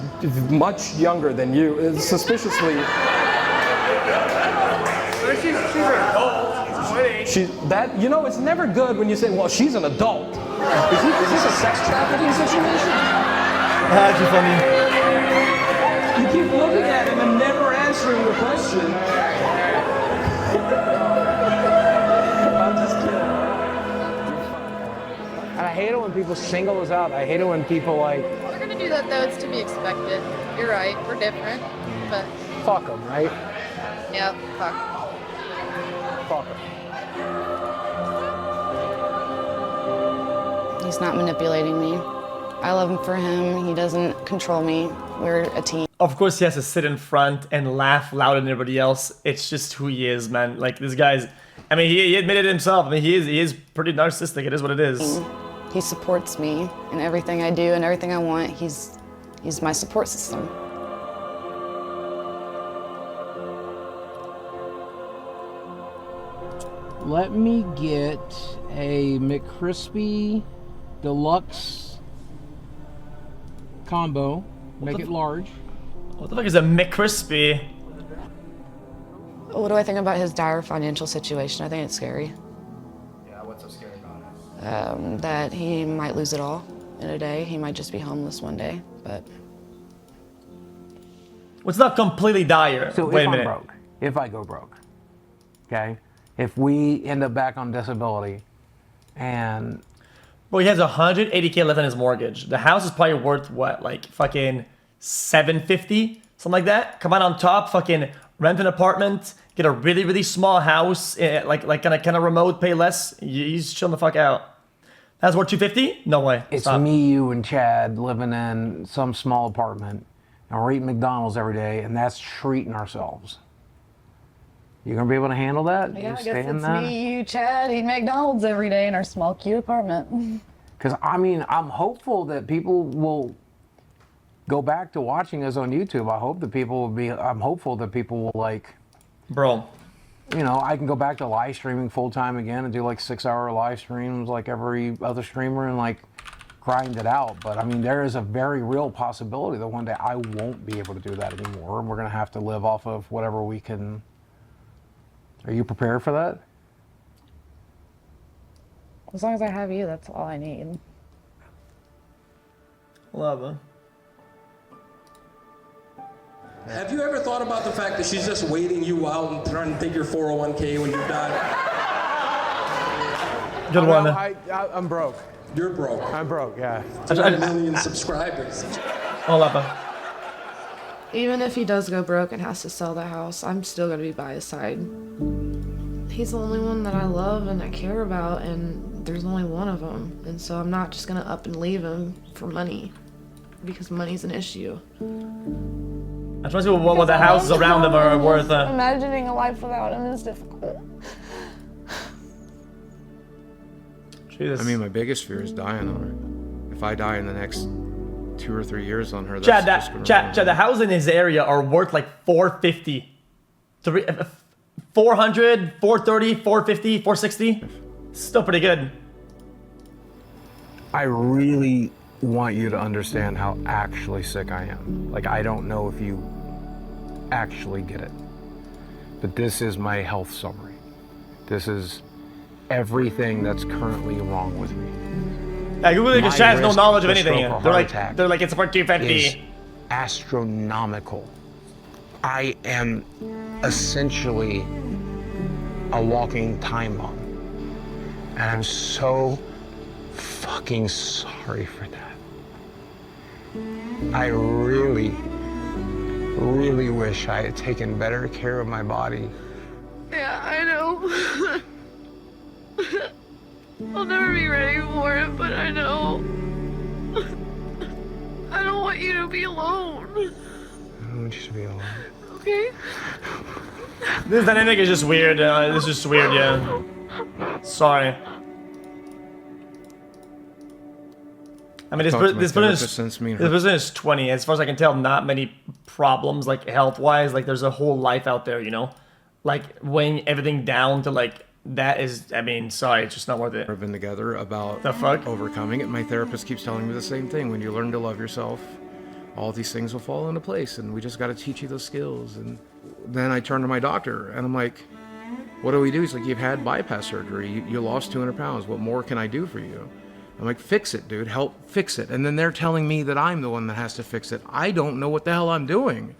K: much younger than you, is suspiciously...
B: She's an adult.
K: She's that, you know, it's never good when you say, well, she's an adult. Is this a sex trafficking situation?
A: That's funny.
K: You keep looking at him and never answering the question. I'm just kidding.
T: And I hate it when people single us out. I hate it when people like...
L: We're gonna do that though, it's to be expected. You're right, we're different, but...
T: Fuck them, right?
L: Yeah, fuck.
T: Fuck them.
G: He's not manipulating me. I love him for him. He doesn't control me. We're a team.
A: Of course, he has to sit in front and laugh louder than everybody else. It's just who he is, man. Like, this guy's... I mean, he admitted it himself. I mean, he is pretty narcissistic. It is what it is.
G: He supports me in everything I do and everything I want. He's my support system.
T: Let me get a McCrispy Deluxe combo. Make it large.
A: What the fuck is a McCrispy?
G: What do I think about his dire financial situation? I think it's scary.
D: Yeah, what's so scary about it?
G: That he might lose it all in a day. He might just be homeless one day, but...
A: Well, it's not completely dire.
T: So
A: Wait
T: if
A: a minute.
T: I'm broke, if I go broke, okay? If we end up back on disability and...
A: Bro, he has 180K left on his mortgage. The house is probably worth what, like fucking 750, something like that. Come on top, fucking rent an apartment, get a really, really small house, like kind of remote, pay less. He's chilling the fuck out. That's worth 250? No way.
T: It's
A: Stop.
T: me, you, and Chad living in some small apartment, and we're eating McDonald's every day, and that's treating ourselves. You gonna be able to handle that?
G: Yeah,
T: You
G: I
T: stay
G: guess
T: in
G: it's
T: that?
G: me, you, Chad, eating McDonald's every day in our small, cute apartment.
T: Because, I mean, I'm hopeful that people will go back to watching us on YouTube. I'm hopeful that people will, like...
A: Bro.
T: You know, I can go back to live streaming full-time again and do, like, 6-hour live streams like every other streamer and, like, grind it out. But, I mean, there is a very real possibility that one day I won't be able to do that anymore. And we're going to have to live off of whatever we can... Are you prepared for that?
G: As long as I have you, that's all I need.
A: Love it.
K: Have you ever thought about the fact that she's just waiting you out and trying to take your 401k when you're done?
A: Good one.
B: I'm broke.
K: You're broke.
B: I'm broke, yeah.
K: 2 million subscribers.
A: Hola.
G: Even if he does go broke and has to sell the house, I'm still gonna be by his side. He's the only one that I love and I care about, and there's only one of them. And so I'm not just gonna up and leave him for money, because money's an issue.
A: I try to see what the houses around them are worth.
G: Imagining a life without him is difficult.
A: Jesus.
B: I mean, my biggest fear is dying on her. If I die in the next 2 or 3 years on her,
A: Chad,
B: that's
A: the houses in his area are worth like 450, 400, 430, 450, 460. Still pretty good.
B: I really want you to understand how actually sick I am. Like, I don't know if you actually get it, but this is my health summary. This is everything that's currently wrong with me.
A: Yeah, Google it because Chad has no knowledge of anything. They're like it's for 250.
B: Is astronomical. I am essentially a walking time bomb, and I'm so fucking sorry for that. I really, really wish I had taken better care of my body.
L: Yeah, I know. I'll never be ready for it, but I know. I don't want you to be alone.
B: I don't want you to be alone.
L: Okay?
A: This dynamic is just weird. It's just weird, yeah. Sorry. I mean, this person is 20. As far as I can tell, not many problems, like, health-wise. Like, there's a whole life out there, you know? Like, weighing everything down to, like, that is, I mean, sorry, it's just not worth it.
B: We've been together about
A: the fuck?
B: Overcoming it. My therapist keeps telling me the same thing. When you learn to love yourself, all these things will fall into place, and we just got to teach you those skills. And then I turn to my doctor, and I'm like, what do we do? He's like, you've had bypass surgery. You lost 200 pounds. What more can I do for you? I'm like, fix it, dude. Help fix it. And then they're telling me that I'm the one that has to fix it. I don't know what the hell I'm doing.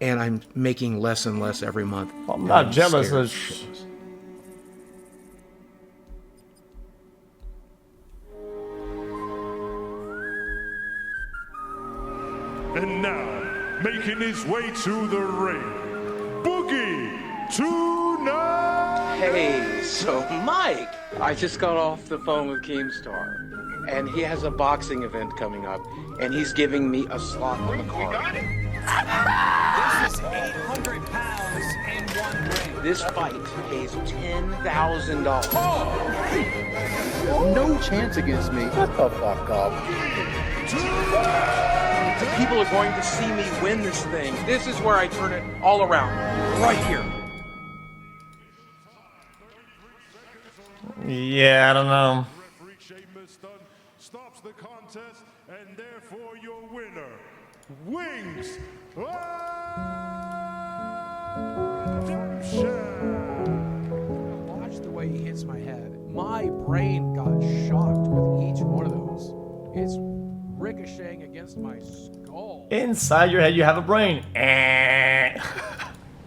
B: And I'm making less and less every month.
A: Well, I'm not jealous.
J: And now, making his way to the ring, Boogie2988.
E: Hey, so Mike, I just got off the phone with Keemstar, and he has a boxing event coming up, and he's giving me a slot on the card.
M: This is 800 pounds in one ring.
E: This fight pays $10,000.
M: No chance against me. Shut the fuck up.
E: People are going to see me win this thing. This is where I turn it all around. Right here.
A: Yeah, I don't know.
J: Stops the contest, and therefore your winner, Wings.
F: Watch the way he hits my head. My brain got shocked with each one of those. It's ricocheting against my skull.
A: Inside your head, you have a brain.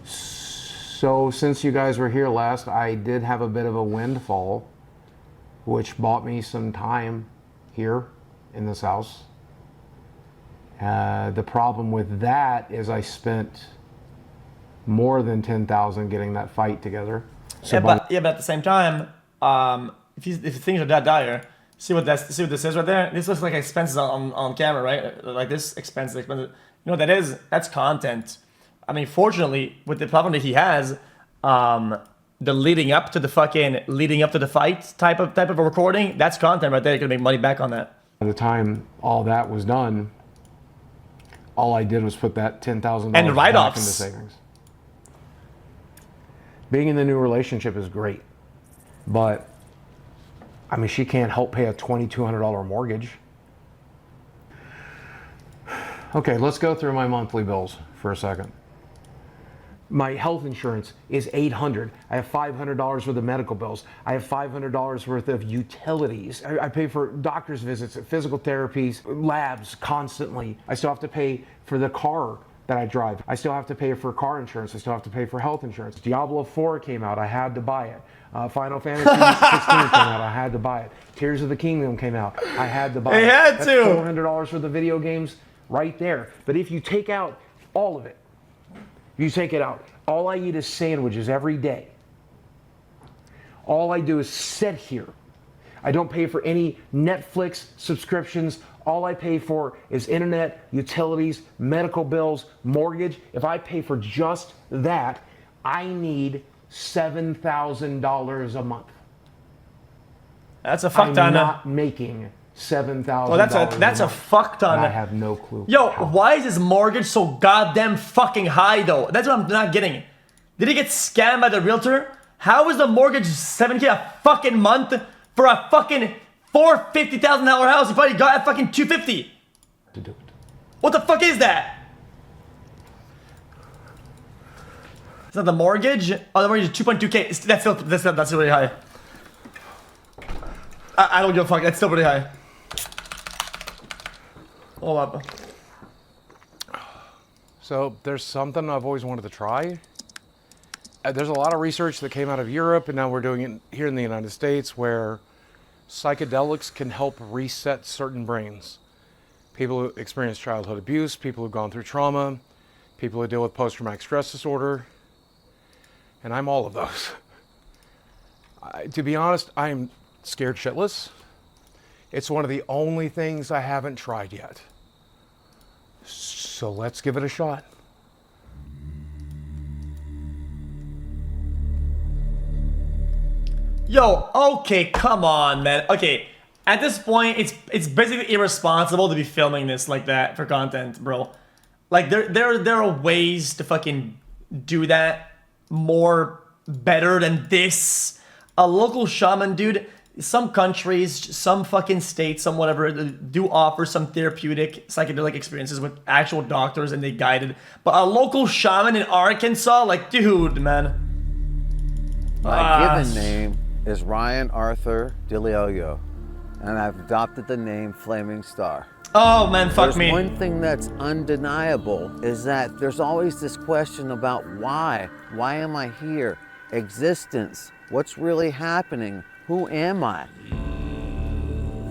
B: So since you guys were here last, I did have a bit of a windfall, which bought me some time here in this house. The problem with that is I spent more than $10,000 getting that fight together. So
A: but at the same time, if things are that dire, see what this is right there. This looks like expenses on camera, right? Like this expensive. You know what that is? That's content. I mean, fortunately, with the platform that he has, the leading up to the fight type of a recording, that's content right there. You're gonna make money back on that.
B: By the time all that was done, all I did was put that $10,000
A: and write-offs
B: back into savings. Being in the new relationship is great, but I mean, she can't help pay a $2,200 mortgage. Okay, let's go through my monthly bills for a second. My health insurance is $800. I have $500 worth of medical bills. I have $500 worth of utilities. I pay for doctor's visits, physical therapies, labs constantly. I still have to pay for the car that I drive. I still have to pay for car insurance. I still have to pay for health insurance. Diablo 4 came out. I had to buy it. Final Fantasy 16 came out. I had to buy it. Tears of the Kingdom came out. I had to buy it.
A: That's
B: $400 worth of video games right there. But if you take out all of it, you take it out. All I eat is sandwiches every day. All I do is sit here. I don't pay for any Netflix subscriptions. All I pay for is internet, utilities, medical bills, mortgage. If I pay for just that, I need $7,000 a month.
A: That's a fuck
B: I'm
A: ton.
B: not making $7,000.
A: Well, that's a fuck ton.
B: I have no clue.
A: Yo, why is his mortgage so goddamn fucking high though? That's what I'm not getting. Did he get scammed by the realtor? How is the mortgage $7K a fucking month for a fucking $450,000 house? He probably got at fucking $250.
B: To do it.
A: What the fuck is that? Is that the mortgage? Oh, the mortgage is 2.2K. That's really high. I don't give a fuck. That's still pretty high. Hold up.
B: So there's something I've always wanted to try. There's a lot of research that came out of Europe, and now we're doing it here in the United States, where psychedelics can help reset certain brains. People who experience childhood abuse, people who've gone through trauma, people who deal with post-traumatic stress disorder, and I'm all of those. To be honest, I'm scared shitless. It's one of the only things I haven't tried yet. So let's give it a shot.
A: Yo, okay, come on, man. Okay, at this point, it's basically irresponsible to be filming this like that for content, bro. Like, there are ways to fucking do that more better than this. A local shaman, dude. Some countries, some fucking states, some whatever, do offer some therapeutic psychedelic experiences with actual doctors and they guided. But a local shaman in Arkansas, like, dude, man.
H: My given name is Ryan Arthur DeLeoyo, and I've adopted the name Flaming Star.
A: Oh man, fuck me.
H: One thing that's undeniable is that there's always this question about why. Why am I here? Existence. What's really happening? Who am I?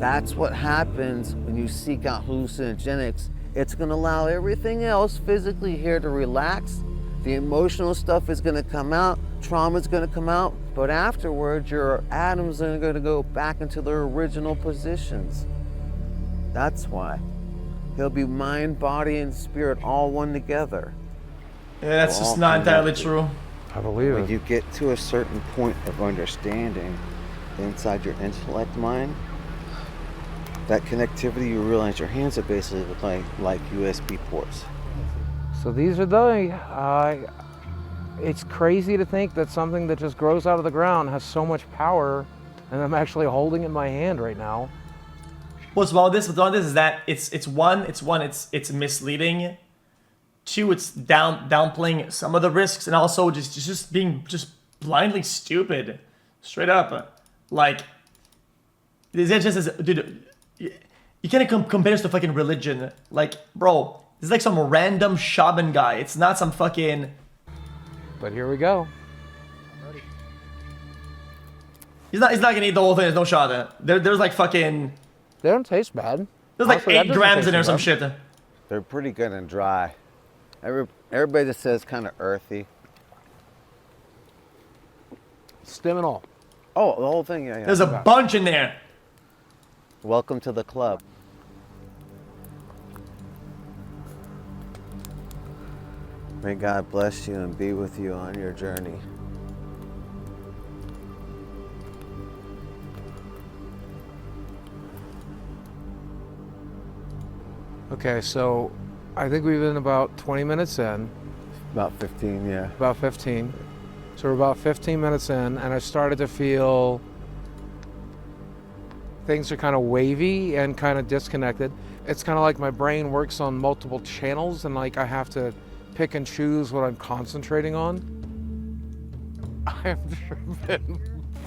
H: That's what happens when you seek out hallucinogenics. It's gonna allow everything else physically here to relax. The emotional stuff is gonna come out, trauma's gonna come out, but afterwards your atoms are gonna go back into their original positions. That's why. He'll be mind, body, and spirit all one together.
A: Yeah, that's just not entirely true.
B: I believe
H: When you get to a certain point of understanding inside your intellect mind, that connectivity, you realize your hands are basically like USB ports.
B: So these are the, it's crazy to think that something that just grows out of the ground has so much power, and I'm actually holding it in my hand right now.
A: What's wrong with this is that it's misleading. Two, it's downplaying some of the risks, and also just being blindly stupid, straight up. Like, this is just dude. You can't compare this to fucking religion. Like, bro, this is like some random shaman guy. It's not some fucking.
B: But here we go.
A: He's not gonna eat the whole thing. There's no shot in it. There's like fucking.
B: They don't taste bad.
A: There's like 8 grams in there or some shit.
H: They're pretty good and dry. Everybody just says kind of earthy.
B: Stem and all.
H: Oh, the whole thing, yeah.
A: There's a bunch in there.
H: Welcome to the club. May God bless you and be with you on your journey.
B: Okay, so I think we've been about 20 minutes in.
H: About 15, yeah.
B: About 15. So we're about 15 minutes in, and I started to feel things are kind of wavy and kind of disconnected. It's kind of like my brain works on multiple channels, and like I have to pick and choose what I'm concentrating on. I have driven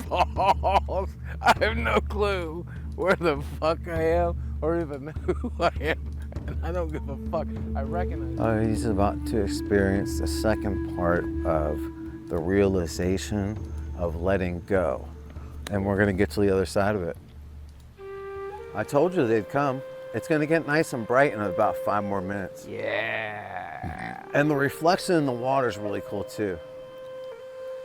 B: balls. I have no clue where the fuck I am or even who I am. And I don't give a fuck. I recognize.
H: He's about to experience the second part of the realization of letting go. And we're gonna get to the other side of it. I told you they'd come. It's gonna get nice and bright in about 5 more minutes.
B: Yeah.
H: And the reflection in the water is really cool too.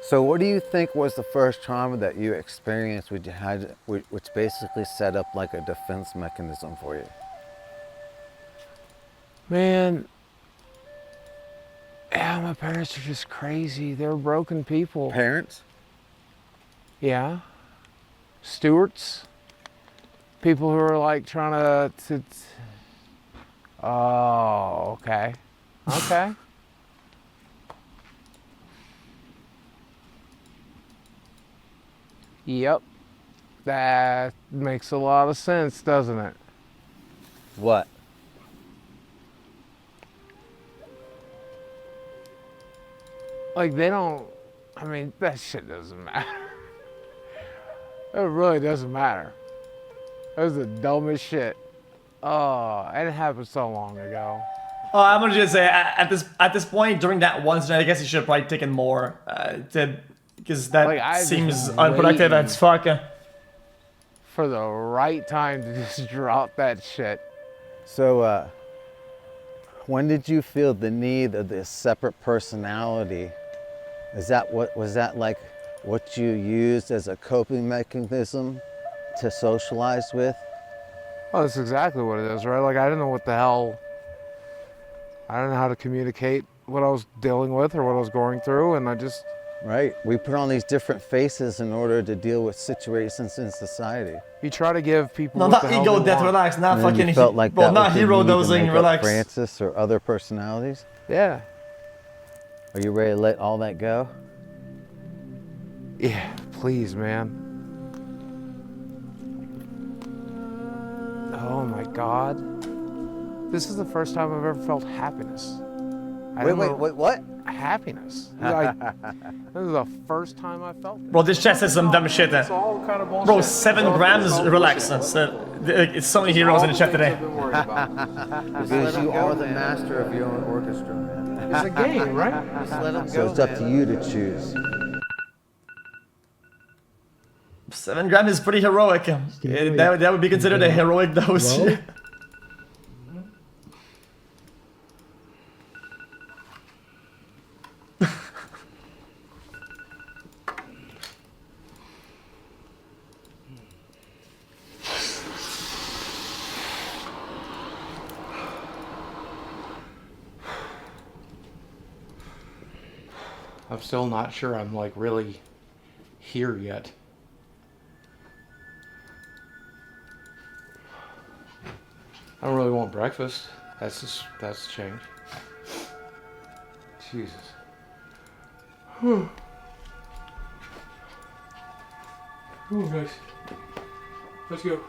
H: So what do you think was the first trauma that you experienced which basically set up like a defense mechanism for you?
B: Man, yeah, my parents are just crazy. They're broken people.
H: Parents?
B: Yeah. Stewarts. People who are like trying to oh, okay. Okay. Yep. That makes a lot of sense, doesn't it?
H: What?
B: Like, they don't, I mean, that shit doesn't matter. It really doesn't matter. That was the dumbest shit. Oh, and it happened so long ago.
A: Oh, I'm gonna just say at this point during that one night, I guess he should have probably taken more because that
B: Like, I
A: seems
B: just
A: unproductive
B: waiting
A: as fuck.
B: for the right time to just drop that shit.
H: So, when did you feel the need of this separate personality? Was that like what you used as a coping mechanism to socialize with?
B: Oh, that's exactly what it is, right? Like, I didn't know what the hell, I didn't know how to communicate what I was dealing with or what I was going through, and I just...
H: Right, we put on these different faces in order to deal with situations in society.
B: You try to give people
A: No,
B: what
A: not
B: the hell
A: ego
B: they
A: death,
B: want.
A: relax, not
H: And then
A: fucking
H: you felt like
A: bro,
H: that
A: not
H: was the
A: hero
H: need to
A: dosing,
H: make up
A: relax.
H: Francis or other personalities?
B: Yeah.
H: Are you ready to let all that go?
B: Yeah, please, man. Oh my God. This is the first time I've ever felt happiness.
H: Wait, what?
B: Happiness. Like, this is the first time I felt it.
A: Bro, this chat says some dumb shit.
B: It's all kind of bullshit.
A: Bro, 7 grams,
B: all
A: relax.
B: bullshit.
A: It's so many heroes in the chat today.
H: Because you are the master of your own orchestra, man.
B: It's a game, right?
H: Just let them go, so it's up to you to choose.
A: 7 grams is pretty heroic. That would be considered a heroic dose.
W: Well,
B: I'm still not sure I'm like really here yet. I don't really want breakfast. That's change. Jesus. Oh, guys. Let's go.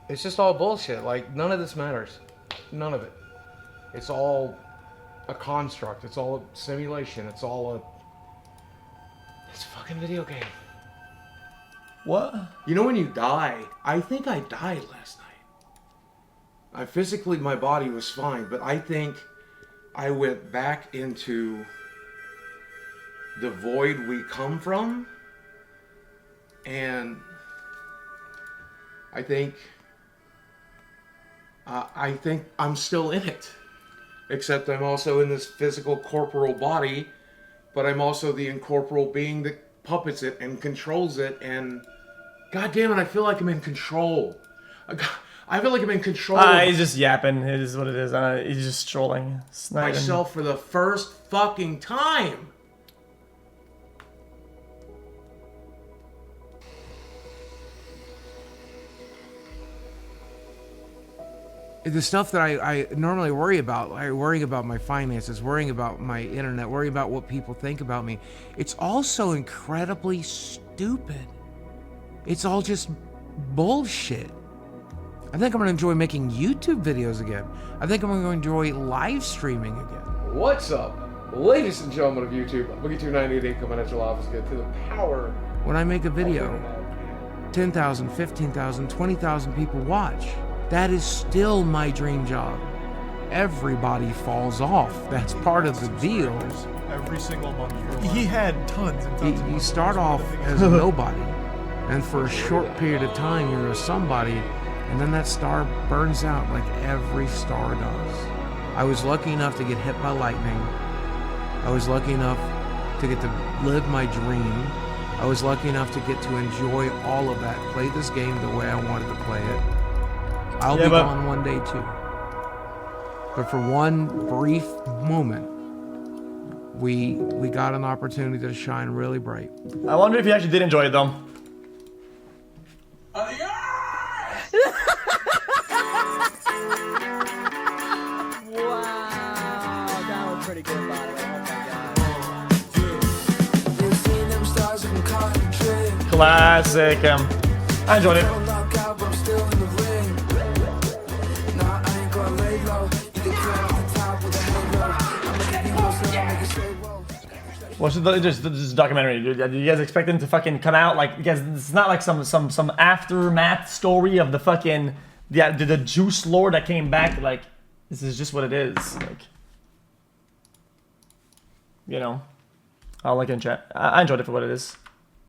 B: It's just all bullshit. Like, none of this matters. None of it. It's all a construct. It's all a simulation. It's all it's a fucking video game.
A: What?
B: You know when you die? I think I died last night. Physically, my body was fine, but I think I went back into the void we come from, and I think I'm still in it. Except I'm also in this physical corporal body, but I'm also the incorporeal being that puppets it and controls it, and God damn it, I feel like I'm in control. I feel like I'm in control
A: He's just yapping. It is what it is. He's just trolling.
B: myself for the first fucking time. The stuff that I normally worry about, worrying about my finances, worrying about my internet, worrying about what people think about me, it's all so incredibly stupid. It's all just bullshit. I think I'm gonna enjoy making YouTube videos again. I think I'm gonna enjoy live streaming again. What's up, ladies and gentlemen of YouTube? Boogie2988 coming at your office again to the power. When I make a video, 10,000, 15,000, 20,000 people watch. That is still my dream job. Everybody falls off. That's part of the deal.
J: Every single month.
P: He had tons and tons.
B: You start off as a nobody, and for a short period of time you're a somebody, and then that star burns out like every star does. I was lucky enough to get hit by lightning. I was lucky enough to get to live my dream. I was lucky enough to get to enjoy all of that, play this game the way I wanted to play it. I'll be gone one day too. But for one brief moment, we got an opportunity to shine really bright.
A: I wonder if you actually did enjoy it though. classic. I enjoyed it. What's this documentary, dude? Do you guys expect them to fucking come out like? Because it's not like some aftermath story of the fucking the Juice Lord that came back. Like, this is just what it is. Like, you know, I'll link in chat. I enjoyed it for what it is.